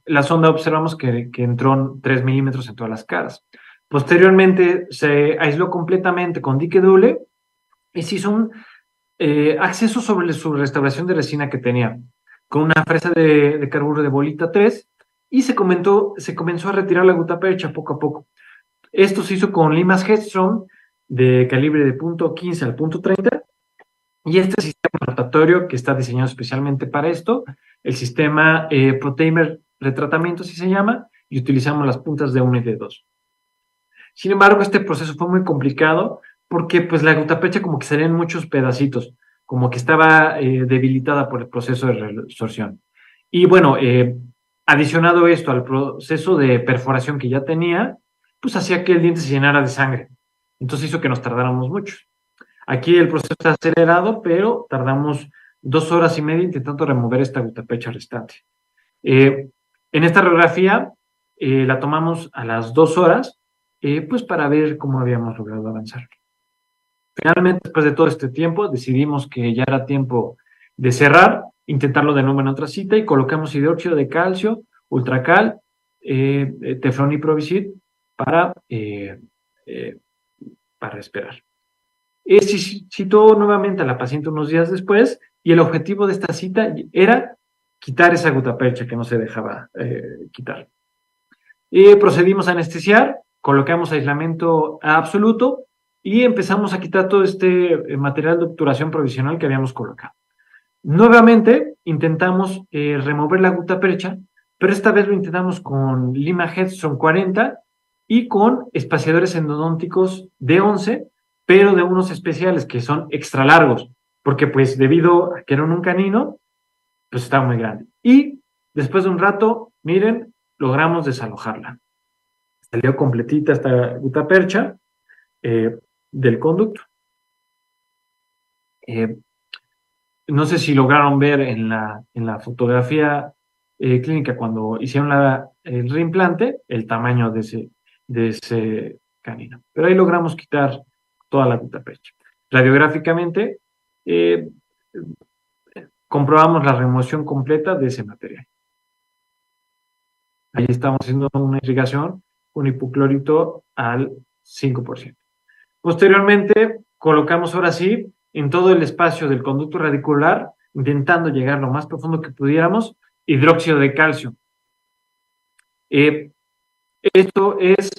La sonda observamos que entró 3 milímetros en todas las caras. Posteriormente se aisló completamente con dique doble y se hizo un acceso sobre su restauración de resina que tenía, con una fresa de carburo de bolita 3 y se comenzó a retirar la gutapercha poco a poco. Esto se hizo con limas Hedstrom de calibre de .15 al .30 y este sistema rotatorio que está diseñado especialmente para esto, el sistema Proteimer retratamiento así se llama, y utilizamos las puntas de 1 y de 2. Sin embargo, este proceso fue muy complicado porque pues la gutapercha como que salía en muchos pedacitos, como que estaba debilitada por el proceso de resorción. Y bueno, adicionado esto al proceso de perforación que ya tenía, pues hacía que el diente se llenara de sangre. Entonces hizo que nos tardáramos mucho. Aquí el proceso está acelerado, pero tardamos 2 horas y media intentando remover esta gutapercha restante. En esta radiografía la tomamos a las 2 horas, pues para ver cómo habíamos logrado avanzar. Finalmente, después de todo este tiempo, decidimos que ya era tiempo de cerrar, intentarlo de nuevo en otra cita y colocamos hidróxido de calcio, ultracal, teflón y provicid para esperar. Se citó nuevamente a la paciente unos días después y el objetivo de esta cita era quitar esa gutapercha que no se dejaba quitar. Procedimos a anestesiar, colocamos aislamiento absoluto y empezamos a quitar todo este material de obturación provisional que habíamos colocado. Nuevamente intentamos remover la gutapercha, pero esta vez lo intentamos con Lima Headstrong 40 y con espaciadores endodónticos de 11, pero de unos especiales que son extra largos, porque pues debido a que eran un canino, pues estaba muy grande. Y después de un rato, miren, logramos desalojarla. Salió completita esta gutapercha del conducto. No sé si lograron ver en la fotografía clínica cuando hicieron el reimplante, el tamaño de ese canino. Pero ahí logramos quitar toda la gutapercha. Radiográficamente, comprobamos la remoción completa de ese material. Ahí estamos haciendo una irrigación con hipoclorito al 5%. Posteriormente, colocamos ahora sí en todo el espacio del conducto radicular, intentando llegar lo más profundo que pudiéramos, hidróxido de calcio. Esto es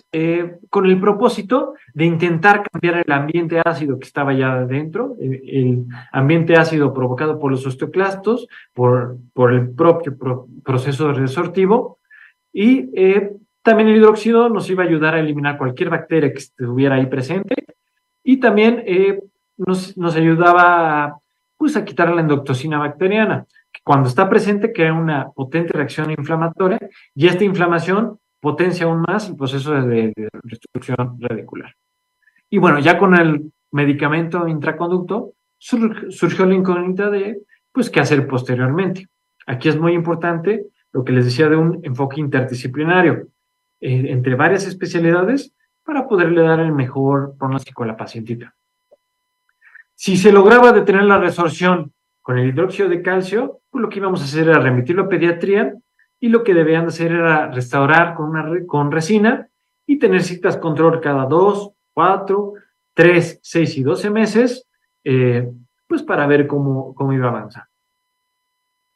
con el propósito de intentar cambiar el ambiente ácido que estaba ya adentro, el ambiente ácido provocado por los osteoclastos, por el propio proceso resortivo, y también el hidróxido nos iba a ayudar a eliminar cualquier bacteria que estuviera ahí presente, y también nos ayudaba pues, a quitar la endotoxina bacteriana, que cuando está presente crea una potente reacción inflamatoria, y esta inflamación potencia aún más el proceso de destrucción radicular. Y bueno, ya con el medicamento intraconducto, surgió la incógnita de, pues, qué hacer posteriormente. Aquí es muy importante lo que les decía de un enfoque interdisciplinario entre varias especialidades para poderle dar el mejor pronóstico a la pacientita. Si se lograba detener la resorción con el hidróxido de calcio, pues lo que íbamos a hacer era remitirlo a pediatría, y lo que debían hacer era restaurar con resina y tener citas control cada 2, 4, 3, 6 y 12 meses, pues para ver cómo iba a avanzar.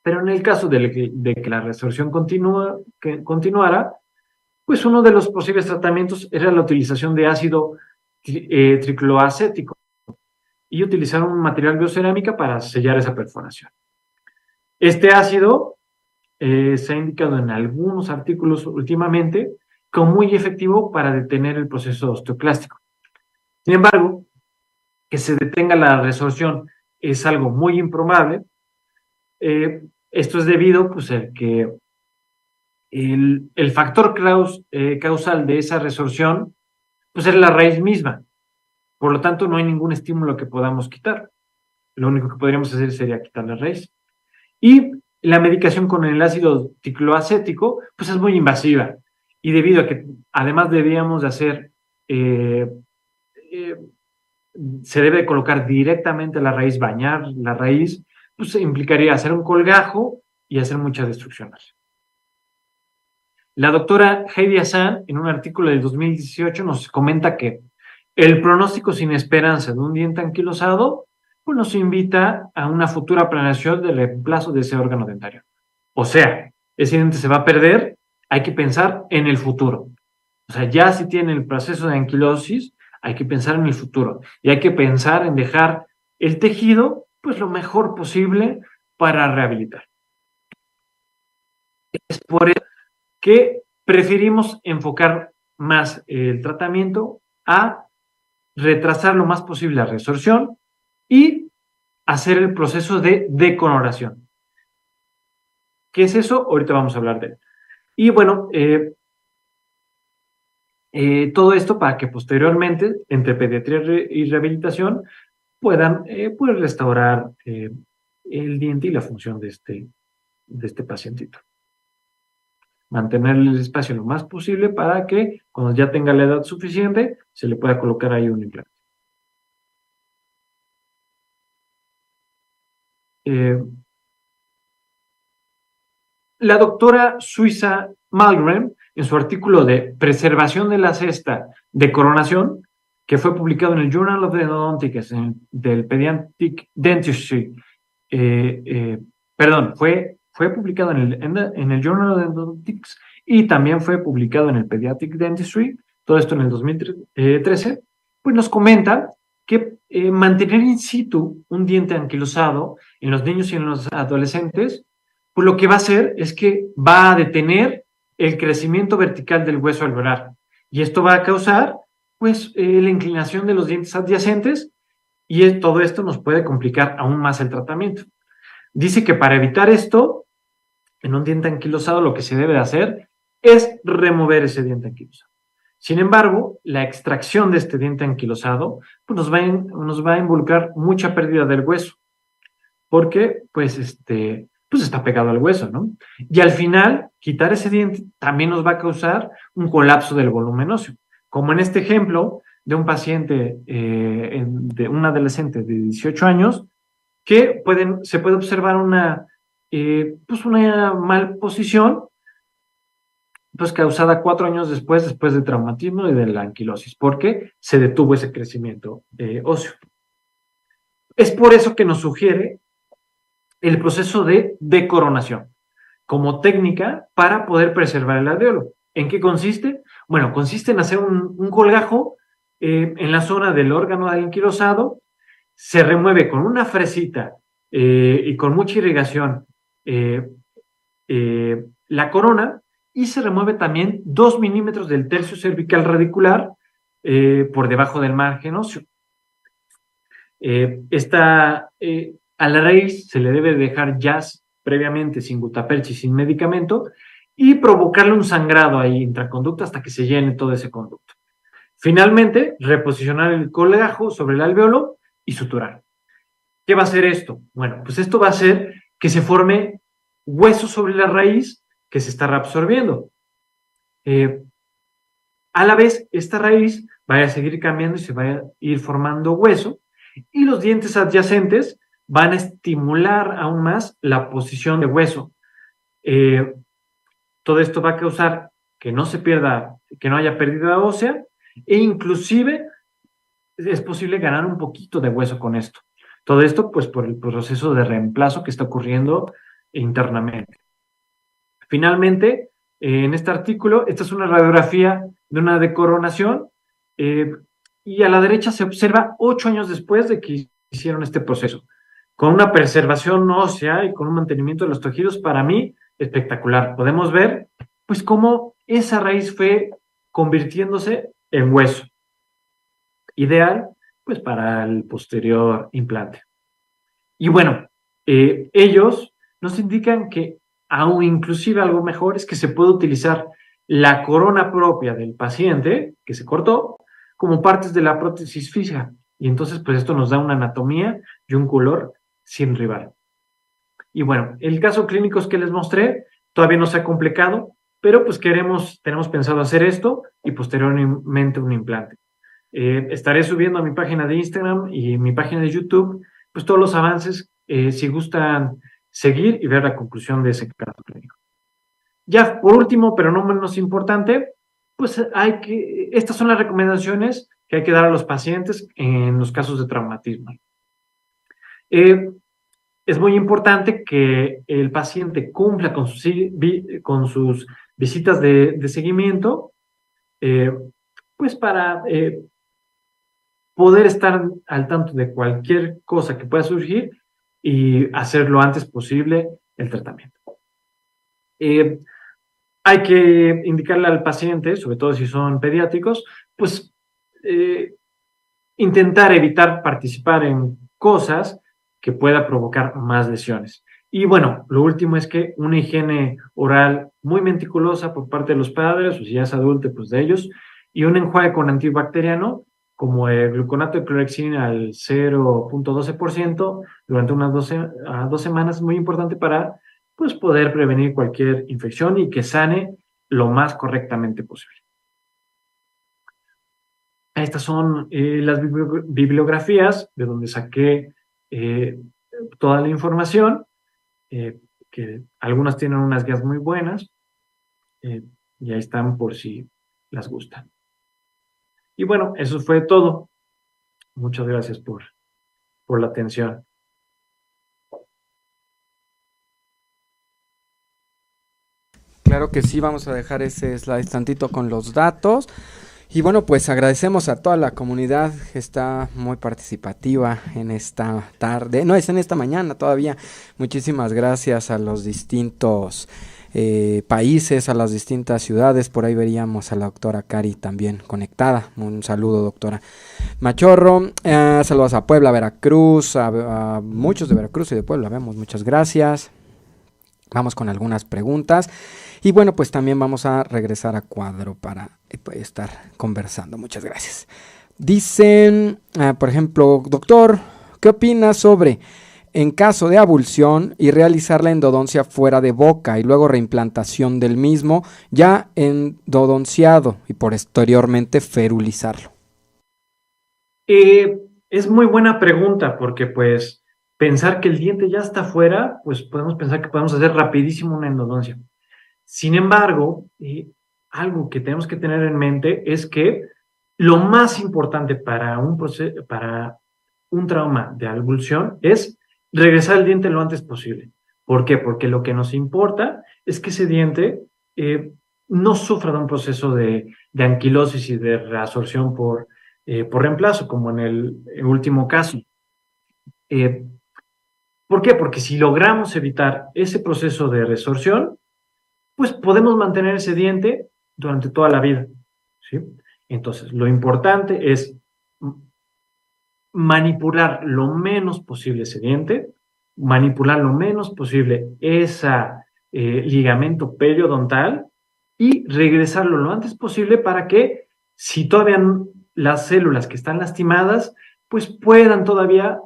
Pero en el caso de que la resorción continuara, pues uno de los posibles tratamientos era la utilización de ácido tricloacético y utilizar un material biocerámica para sellar esa perforación. Este ácido se ha indicado en algunos artículos últimamente como muy efectivo para detener el proceso osteoclástico. Sin embargo, que se detenga la resorción es algo muy improbable. Esto es debido pues, a que el factor causal de esa resorción pues, es la raíz misma. Por lo tanto, no hay ningún estímulo que podamos quitar. Lo único que podríamos hacer sería quitar la raíz. Y la medicación con el ácido tricloacético, pues es muy invasiva. Y debido a que además debíamos de hacer, se debe colocar directamente la raíz, bañar la raíz, pues implicaría hacer un colgajo y hacer mucha destrucción. La doctora Heidi Hassan, en un artículo del 2018, nos comenta que el pronóstico sin esperanza de un diente anquilosado pues nos invita a una futura planeación del reemplazo de ese órgano dentario. O sea, ese diente se va a perder, hay que pensar en el futuro. O sea, ya si tiene el proceso de anquilosis, hay que pensar en el futuro. Y hay que pensar en dejar el tejido, pues, lo mejor posible para rehabilitar. Es por eso que preferimos enfocar más el tratamiento a retrasar lo más posible la resorción y hacer el proceso de decoloración. ¿Qué es eso? Ahorita vamos a hablar de él. Y bueno, todo esto para que posteriormente, entre pediatría y rehabilitación, puedan restaurar el diente y la función de este pacientito. Mantener el espacio lo más posible para que cuando ya tenga la edad suficiente, se le pueda colocar ahí un implante. La doctora suiza Malmgren, en su artículo de Preservación de la cesta de coronación, que fue publicado en el Journal of Endodontics del Pediatric Dentistry eh, eh, perdón, fue publicado en el Journal of Endodontics y también fue publicado en el Pediatric Dentistry, todo esto en el 2013, pues nos comenta que mantener in situ un diente anquilosado en los niños y en los adolescentes, pues lo que va a hacer es que va a detener el crecimiento vertical del hueso alveolar y esto va a causar pues la inclinación de los dientes adyacentes y todo esto nos puede complicar aún más el tratamiento. Dice que para evitar esto, en un diente anquilosado lo que se debe de hacer es remover ese diente anquilosado. Sin embargo, la extracción de este diente anquilosado pues nos va a involucrar mucha pérdida del hueso, porque pues está pegado al hueso, ¿no? Y al final, quitar ese diente también nos va a causar un colapso del volumen óseo, como en este ejemplo de un paciente, de un adolescente de 18 años, que se puede observar pues una malposición pues causada 4 años después del traumatismo y de la anquilosis, porque se detuvo ese crecimiento óseo. Es por eso que nos sugiere el proceso de decoronación como técnica para poder preservar el alveolo. ¿En qué consiste? Bueno, consiste en hacer un colgajo en la zona del órgano anquilosado, se remueve con una fresita y con mucha irrigación eh, la corona y se remueve también 2 milímetros del tercio cervical radicular por debajo del margen óseo. A la raíz se le debe dejar jazz previamente sin gutapercha y sin medicamento y provocarle un sangrado ahí intraconducto hasta que se llene todo ese conducto. Finalmente, reposicionar el coleajo sobre el alveolo y suturar. ¿Qué va a hacer esto? Bueno, pues esto va a hacer que se forme hueso sobre la raíz que se está reabsorbiendo. A la vez, esta raíz va a seguir cambiando y se va a ir formando hueso y los dientes adyacentes van a estimular aún más la posición de hueso. Eh, Todo esto va a causar que no se pierda, que no haya pérdida ósea e inclusive es posible ganar un poquito de hueso con esto. Todo esto pues por el proceso de reemplazo que está ocurriendo internamente. Finalmente, en este artículo, esta es una radiografía de una decoronación eh, y a la derecha se observa 8 años después de que hicieron este proceso, con una preservación ósea y con un mantenimiento de los tejidos para mí espectacular. Podemos ver pues cómo esa raíz fue convirtiéndose en hueso, ideal pues para el posterior implante. Y bueno, ellos nos indican que aún inclusive algo mejor es que se puede utilizar la corona propia del paciente que se cortó como partes de la prótesis fija. Y entonces, pues esto nos da una anatomía y un color sin rival. Y bueno, el caso clínico que les mostré todavía no se ha complicado, pero pues tenemos pensado hacer esto y posteriormente un implante. Estaré subiendo a mi página de Instagram y mi página de YouTube, pues todos los avances, si gustan seguir y ver la conclusión de ese caso clínico. Ya por último, pero no menos importante, pues estas son las recomendaciones que hay que dar a los pacientes en los casos de traumatismo. Es muy importante que el paciente cumpla con sus visitas de seguimiento, pues para poder estar al tanto de cualquier cosa que pueda surgir y hacer lo antes posible el tratamiento. Eh, Hay que indicarle al paciente, sobre todo si son pediátricos, pues intentar evitar participar en cosas que pueda provocar más lesiones. Y bueno, lo último es que una higiene oral muy meticulosa por parte de los padres, o si ya es adulto, pues de ellos, y un enjuague con antibacteriano, como el gluconato de clorhexidina al 0.12% durante unas 2 semanas, es muy importante para pues, poder prevenir cualquier infección y que sane lo más correctamente posible. Estas son las bibliografías de donde saqué eh, toda la información, que algunas tienen unas guías muy buenas, eh, y ahí están por si las gustan. Y bueno, eso fue todo. Muchas gracias por la atención. Claro que sí, vamos a dejar ese slide tantito con los datos. Y bueno, pues agradecemos a toda la comunidad que está muy participativa en esta tarde, no, es en esta mañana todavía. Muchísimas gracias a los distintos países, a las distintas ciudades. Por ahí veríamos a la doctora Cari también conectada. Un saludo, doctora Machorro. Saludos a Puebla, Veracruz, a muchos de Veracruz y de Puebla, vemos, muchas gracias. Vamos con algunas preguntas. Y bueno, pues también vamos a regresar a cuadro para estar conversando. Muchas gracias. Dicen, por ejemplo, doctor, ¿qué opina sobre en caso de abulsión y realizar la endodoncia fuera de boca y luego reimplantación del mismo, ya endodonciado y posteriormente ferulizarlo? Es muy buena pregunta porque pues pensar que el diente ya está fuera, pues podemos pensar que podemos hacer rapidísimo una endodoncia. Sin embargo, algo que tenemos que tener en mente es que lo más importante para para un trauma de avulsión es regresar el diente lo antes posible. ¿Por qué? Porque lo que nos importa es que ese diente no sufra de un proceso de anquilosis y de reabsorción por reemplazo, como en el último caso. Eh, ¿Por qué? Porque si logramos evitar ese proceso de resorción, pues podemos mantener ese diente durante toda la vida, ¿sí? Entonces, lo importante es manipular lo menos posible ese diente, manipular lo menos posible ese ligamento periodontal y regresarlo lo antes posible para que si todavía las células que están lastimadas, pues puedan todavía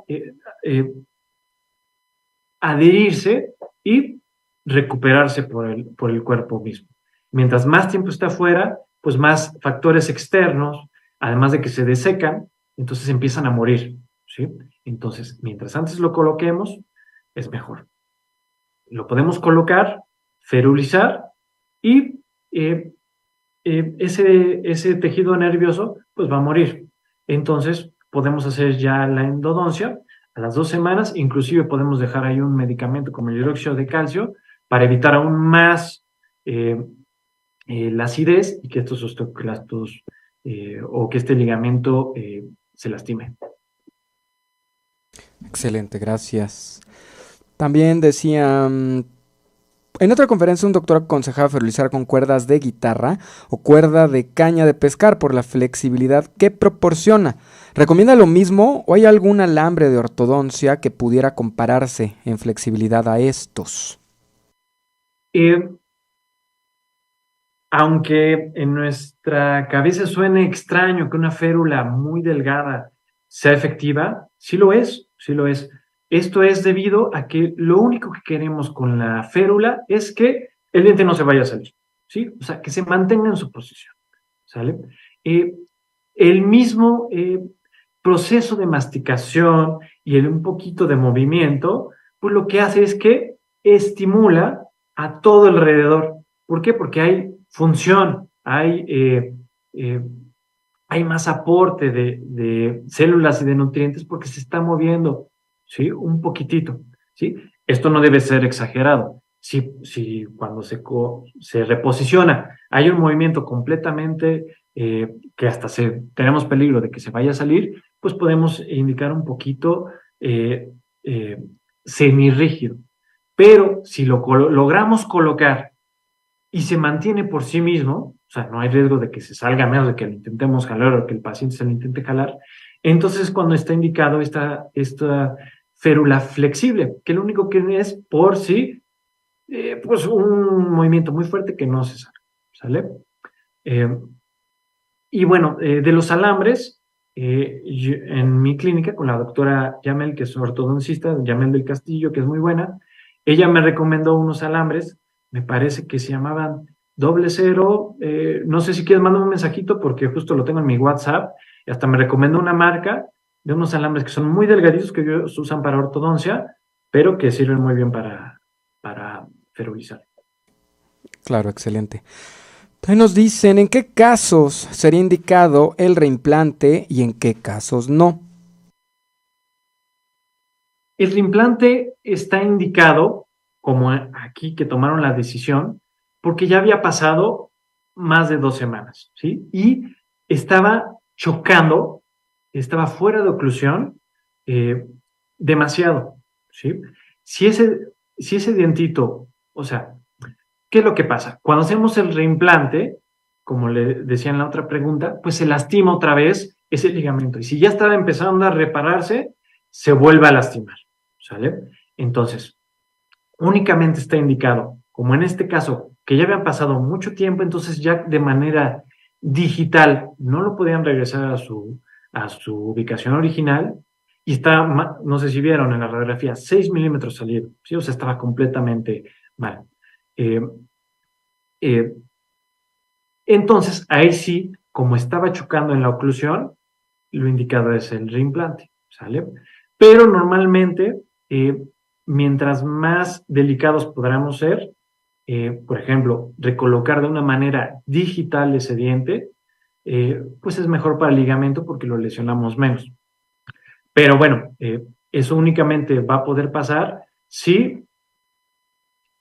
adherirse y recuperarse por el cuerpo mismo. Mientras más tiempo está afuera, pues más factores externos, además de que se desecan, entonces empiezan a morir, ¿sí? Entonces, mientras antes lo coloquemos, es mejor. Lo podemos colocar, ferulizar y ese tejido nervioso pues va a morir. Entonces, podemos hacer ya la endodoncia a las 2 semanas, inclusive podemos dejar ahí un medicamento como el hidróxido de calcio para evitar aún más la acidez y que estos osteoclastos o que este ligamento se lastime. Excelente, gracias. También decía, en otra conferencia un doctor aconsejaba ferulizar con cuerdas de guitarra o cuerda de caña de pescar por la flexibilidad que proporciona. ¿Recomienda lo mismo o hay algún alambre de ortodoncia que pudiera compararse en flexibilidad a estos? Aunque en nuestra cabeza suene extraño que una férula muy delgada sea efectiva, sí lo es, sí lo es. Esto es debido a que lo único que queremos con la férula es que el diente no se vaya a salir, ¿sí? O sea, que se mantenga en su posición, ¿sale? El mismo proceso de masticación y un poquito de movimiento, pues lo que hace es que estimula a todo alrededor. ¿Por qué? Porque hay función, hay más aporte de células y de nutrientes porque se está moviendo, ¿sí? Un poquitito, ¿sí? Esto no debe ser exagerado. Si cuando se reposiciona hay un movimiento completamente que hasta tenemos peligro de que se vaya a salir, pues podemos indicar un poquito semirrígido. Pero si lo logramos colocar y se mantiene por sí mismo, o sea, no hay riesgo de que se salga menos de que lo intentemos jalar o que el paciente se lo intente jalar, entonces cuando está indicado esta férula flexible, que lo único que es por sí, pues un movimiento muy fuerte que no se sale. Y bueno, de los alambres, en mi clínica con la doctora Yamel, que es ortodoncista, Yamel del Castillo, que es muy buena, ella me recomendó unos alambres, me parece que se llamaban doble cero, no sé si quieres mandar un mensajito porque justo lo tengo en mi WhatsApp, y hasta me recomendó una marca de unos alambres que son muy delgaditos, que ellos usan para ortodoncia, pero que sirven muy bien para ferulizar. Claro, excelente. También nos dicen en qué casos sería indicado el reimplante y en qué casos no. El reimplante está indicado, como aquí que tomaron la decisión, porque ya había pasado más de 2 semanas, ¿sí? Y estaba chocando, estaba fuera de oclusión demasiado, ¿sí? Si ese, si ese dientito, o sea, ¿qué es lo que pasa? Cuando hacemos el reimplante, como le decía en la otra pregunta, pues se lastima otra vez ese ligamento. Y si ya estaba empezando a repararse, se vuelve a lastimar, ¿sale? Entonces, únicamente está indicado, como en este caso, que ya habían pasado mucho tiempo, entonces ya de manera digital no lo podían regresar a su ubicación original y está, no sé si vieron en la radiografía, 6 milímetros salido, ¿sí? O sea, estaba completamente mal. Eh, eh, entonces, ahí sí, como estaba chocando en la oclusión, lo indicado es el reimplante, ¿sale? Pero normalmente, mientras más delicados podamos ser, por ejemplo, recolocar de una manera digital ese diente, pues es mejor para el ligamento porque lo lesionamos menos. Pero bueno, eso únicamente va a poder pasar si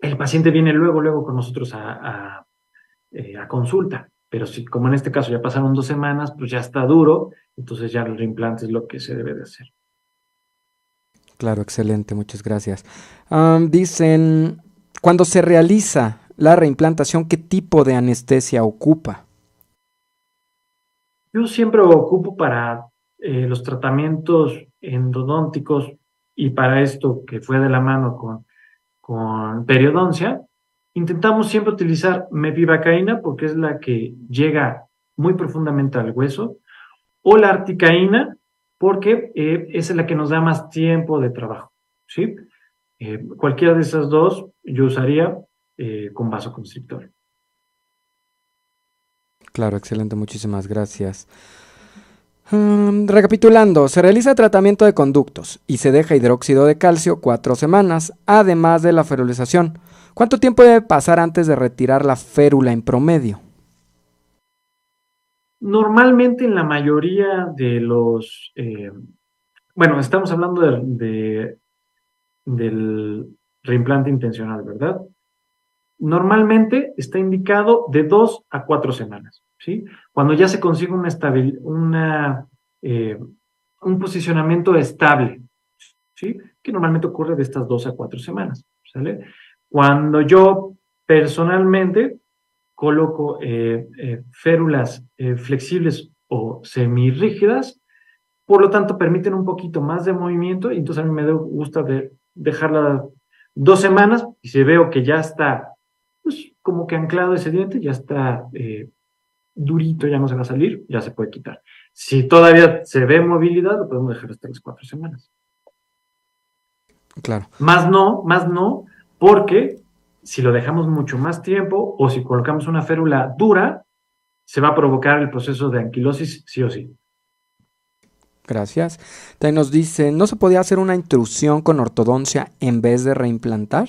el paciente viene luego, luego con nosotros a consulta. Pero si, como en este caso, ya pasaron 2 semanas, pues ya está duro, entonces ya el reimplante es lo que se debe de hacer. Claro, excelente, muchas gracias. Dicen, cuando se realiza la reimplantación, ¿qué tipo de anestesia ocupa? Yo siempre ocupo para los tratamientos endodónticos y para esto que fue de la mano con periodoncia, intentamos siempre utilizar mepivacaína porque es la que llega muy profundamente al hueso, o la articaína porque esa es la que nos da más tiempo de trabajo, ¿sí? Cualquiera de esas dos yo usaría con vasoconstrictor. Claro, excelente, muchísimas gracias. Recapitulando, se realiza tratamiento de conductos y se deja hidróxido de calcio 4 semanas, además de la ferulización. ¿Cuánto tiempo debe pasar antes de retirar la férula en promedio? Normalmente en la mayoría de bueno, estamos hablando del reimplante intencional, ¿verdad? Normalmente está indicado de 2 a 4 semanas, ¿sí? Cuando ya se consigue eh, un posicionamiento estable, ¿sí? Que normalmente ocurre de estas 2 a 4 semanas, ¿sale? Cuando yo personalmente coloco férulas flexibles o semirrígidas, por lo tanto permiten un poquito más de movimiento y entonces a mí me gusta dejarla 2 semanas y si veo que ya está pues, como que anclado ese diente, ya está durito, ya no se va a salir, ya se puede quitar. Si todavía se ve movilidad, lo podemos dejar hasta las 4 semanas. Claro, Más no, porque si lo dejamos mucho más tiempo o si colocamos una férula dura, se va a provocar el proceso de anquilosis sí o sí. gracias. También nos dice, ¿no se podía hacer una intrusión con ortodoncia en vez de reimplantar?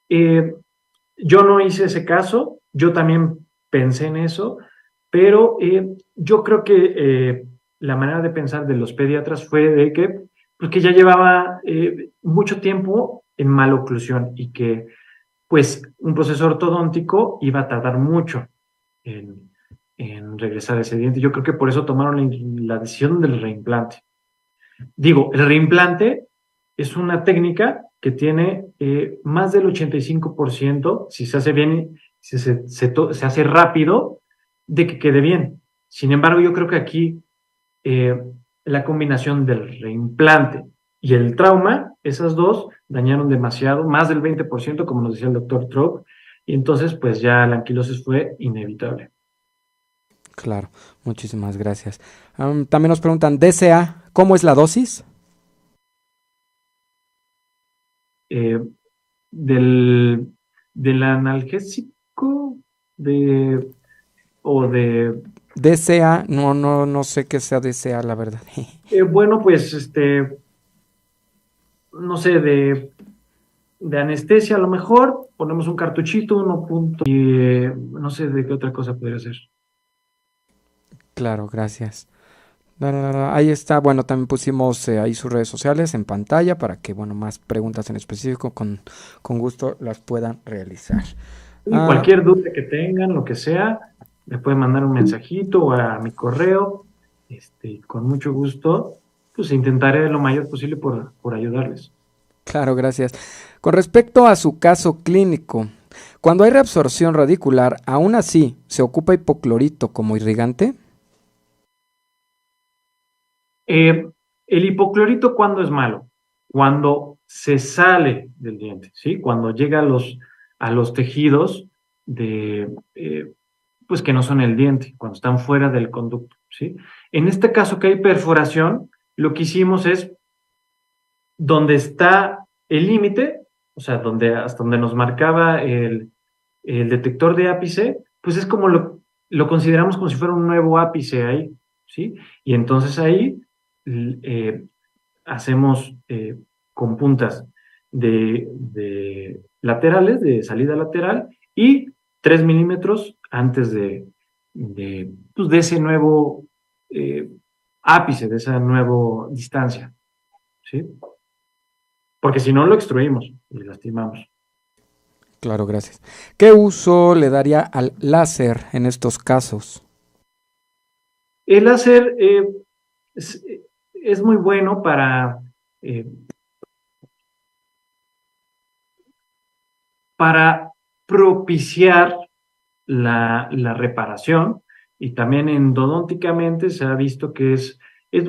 Eh, yo no hice ese caso, yo también pensé en eso, pero yo creo que la manera de pensar de los pediatras fue de que, porque ya llevaba mucho tiempo en maloclusión y que pues un proceso ortodóntico iba a tardar mucho en regresar ese diente. Yo creo que por eso tomaron la decisión del reimplante. Digo, el reimplante es una técnica que tiene más del 85%, si se hace bien, si se hace rápido, de que quede bien. Sin embargo, yo creo que aquí eh, la combinación del reimplante y el trauma, esas dos dañaron demasiado, más del 20%, como nos decía el doctor Trop, y entonces pues ya la anquilosis fue inevitable. Claro, muchísimas gracias. También nos preguntan, DCA, ¿cómo es la dosis? Eh, del, del analgésico de, o de, DCA, no, no, no sé qué sea DCA, la verdad. bueno, pues no sé, de anestesia a lo mejor, ponemos un cartuchito, 1 punto, y no sé de qué otra cosa podría ser. Claro, gracias. Ahí está, bueno, también pusimos ahí sus redes sociales en pantalla para que, bueno, más preguntas en específico con gusto las puedan realizar. Y Ah, cualquier duda que tengan, lo que sea, me pueden mandar un mensajito o a mi correo. Con mucho gusto, pues intentaré lo mayor posible por ayudarles. claro, gracias. Con respecto a su caso clínico, cuando hay reabsorción radicular, aún así, ¿se ocupa hipoclorito como irrigante? Eh, el hipoclorito, ¿cuándo es malo? Cuando se sale del diente, ¿sí? Cuando llega a los tejidos pues que no son el diente, cuando están fuera del conducto, ¿sí? En este caso que hay perforación, lo que hicimos es donde está el límite, o sea, hasta donde nos marcaba el detector de ápice, pues es como lo consideramos como si fuera un nuevo ápice ahí, ¿sí? Y entonces ahí hacemos con puntas de laterales, de salida lateral, y 3 milímetros antes pues de ese nuevo eh, ápice, de esa nueva distancia, ¿sí? Porque si no lo extruimos y lastimamos. Claro, gracias. ¿Qué uso le daría al láser en estos casos? El láser es, es muy bueno eh, para propiciar la reparación, y también endodónticamente se ha visto que es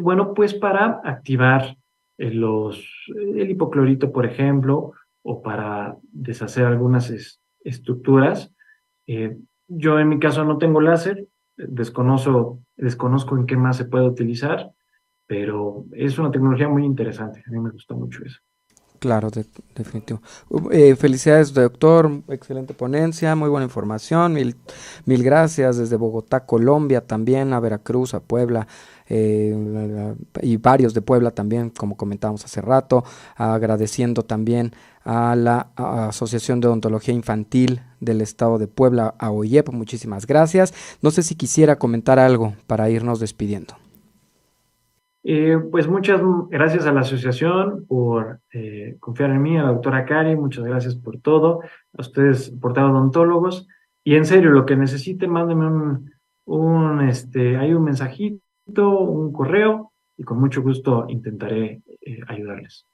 bueno pues para activar el hipoclorito, por ejemplo, o para deshacer algunas estructuras. Eh, yo en mi caso no tengo láser, desconozco en qué más se puede utilizar, pero es una tecnología muy interesante. A mí me gusta mucho eso. Claro, definitivo. Felicidades, doctor. Excelente ponencia, muy buena información. Mil gracias desde Bogotá, Colombia, también a Veracruz, a Puebla, y varios de Puebla también, como comentábamos hace rato. Agradeciendo también a la Asociación de Odontología Infantil del Estado de Puebla, a OIEP. Muchísimas gracias. No sé si quisiera comentar algo para irnos despidiendo. Pues muchas gracias a la asociación por confiar en mí, a la doctora Cari, muchas gracias por todo, a ustedes, portado odontólogos, y en serio, lo que necesiten, mándenme hay un mensajito, un correo, y con mucho gusto intentaré ayudarles.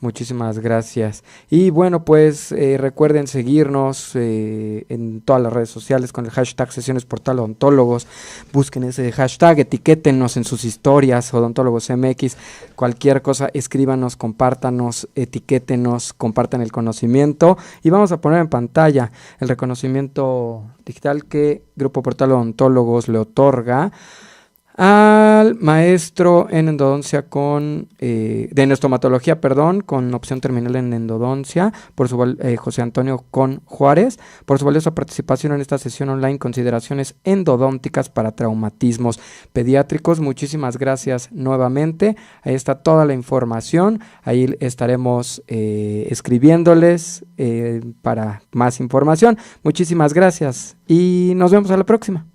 Muchísimas gracias. Y bueno, pues recuerden seguirnos en todas las redes sociales con el hashtag Sesiones Portal Odontólogos. Busquen ese hashtag, etiquétenos en sus historias, Odontólogos MX. Cualquier cosa, escríbanos, compártanos, etiquétenos, compartan el conocimiento. Y vamos a poner en pantalla el reconocimiento digital que Grupo Portal Odontólogos le otorga al maestro en endodoncia de estomatología, perdón, con opción terminal en endodoncia, José Antonio Con Juárez, por su valiosa participación en esta sesión online, consideraciones endodónticas para traumatismos pediátricos. Muchísimas gracias nuevamente. Ahí está toda la información. Ahí estaremos escribiéndoles para más información. Muchísimas gracias y nos vemos a la próxima.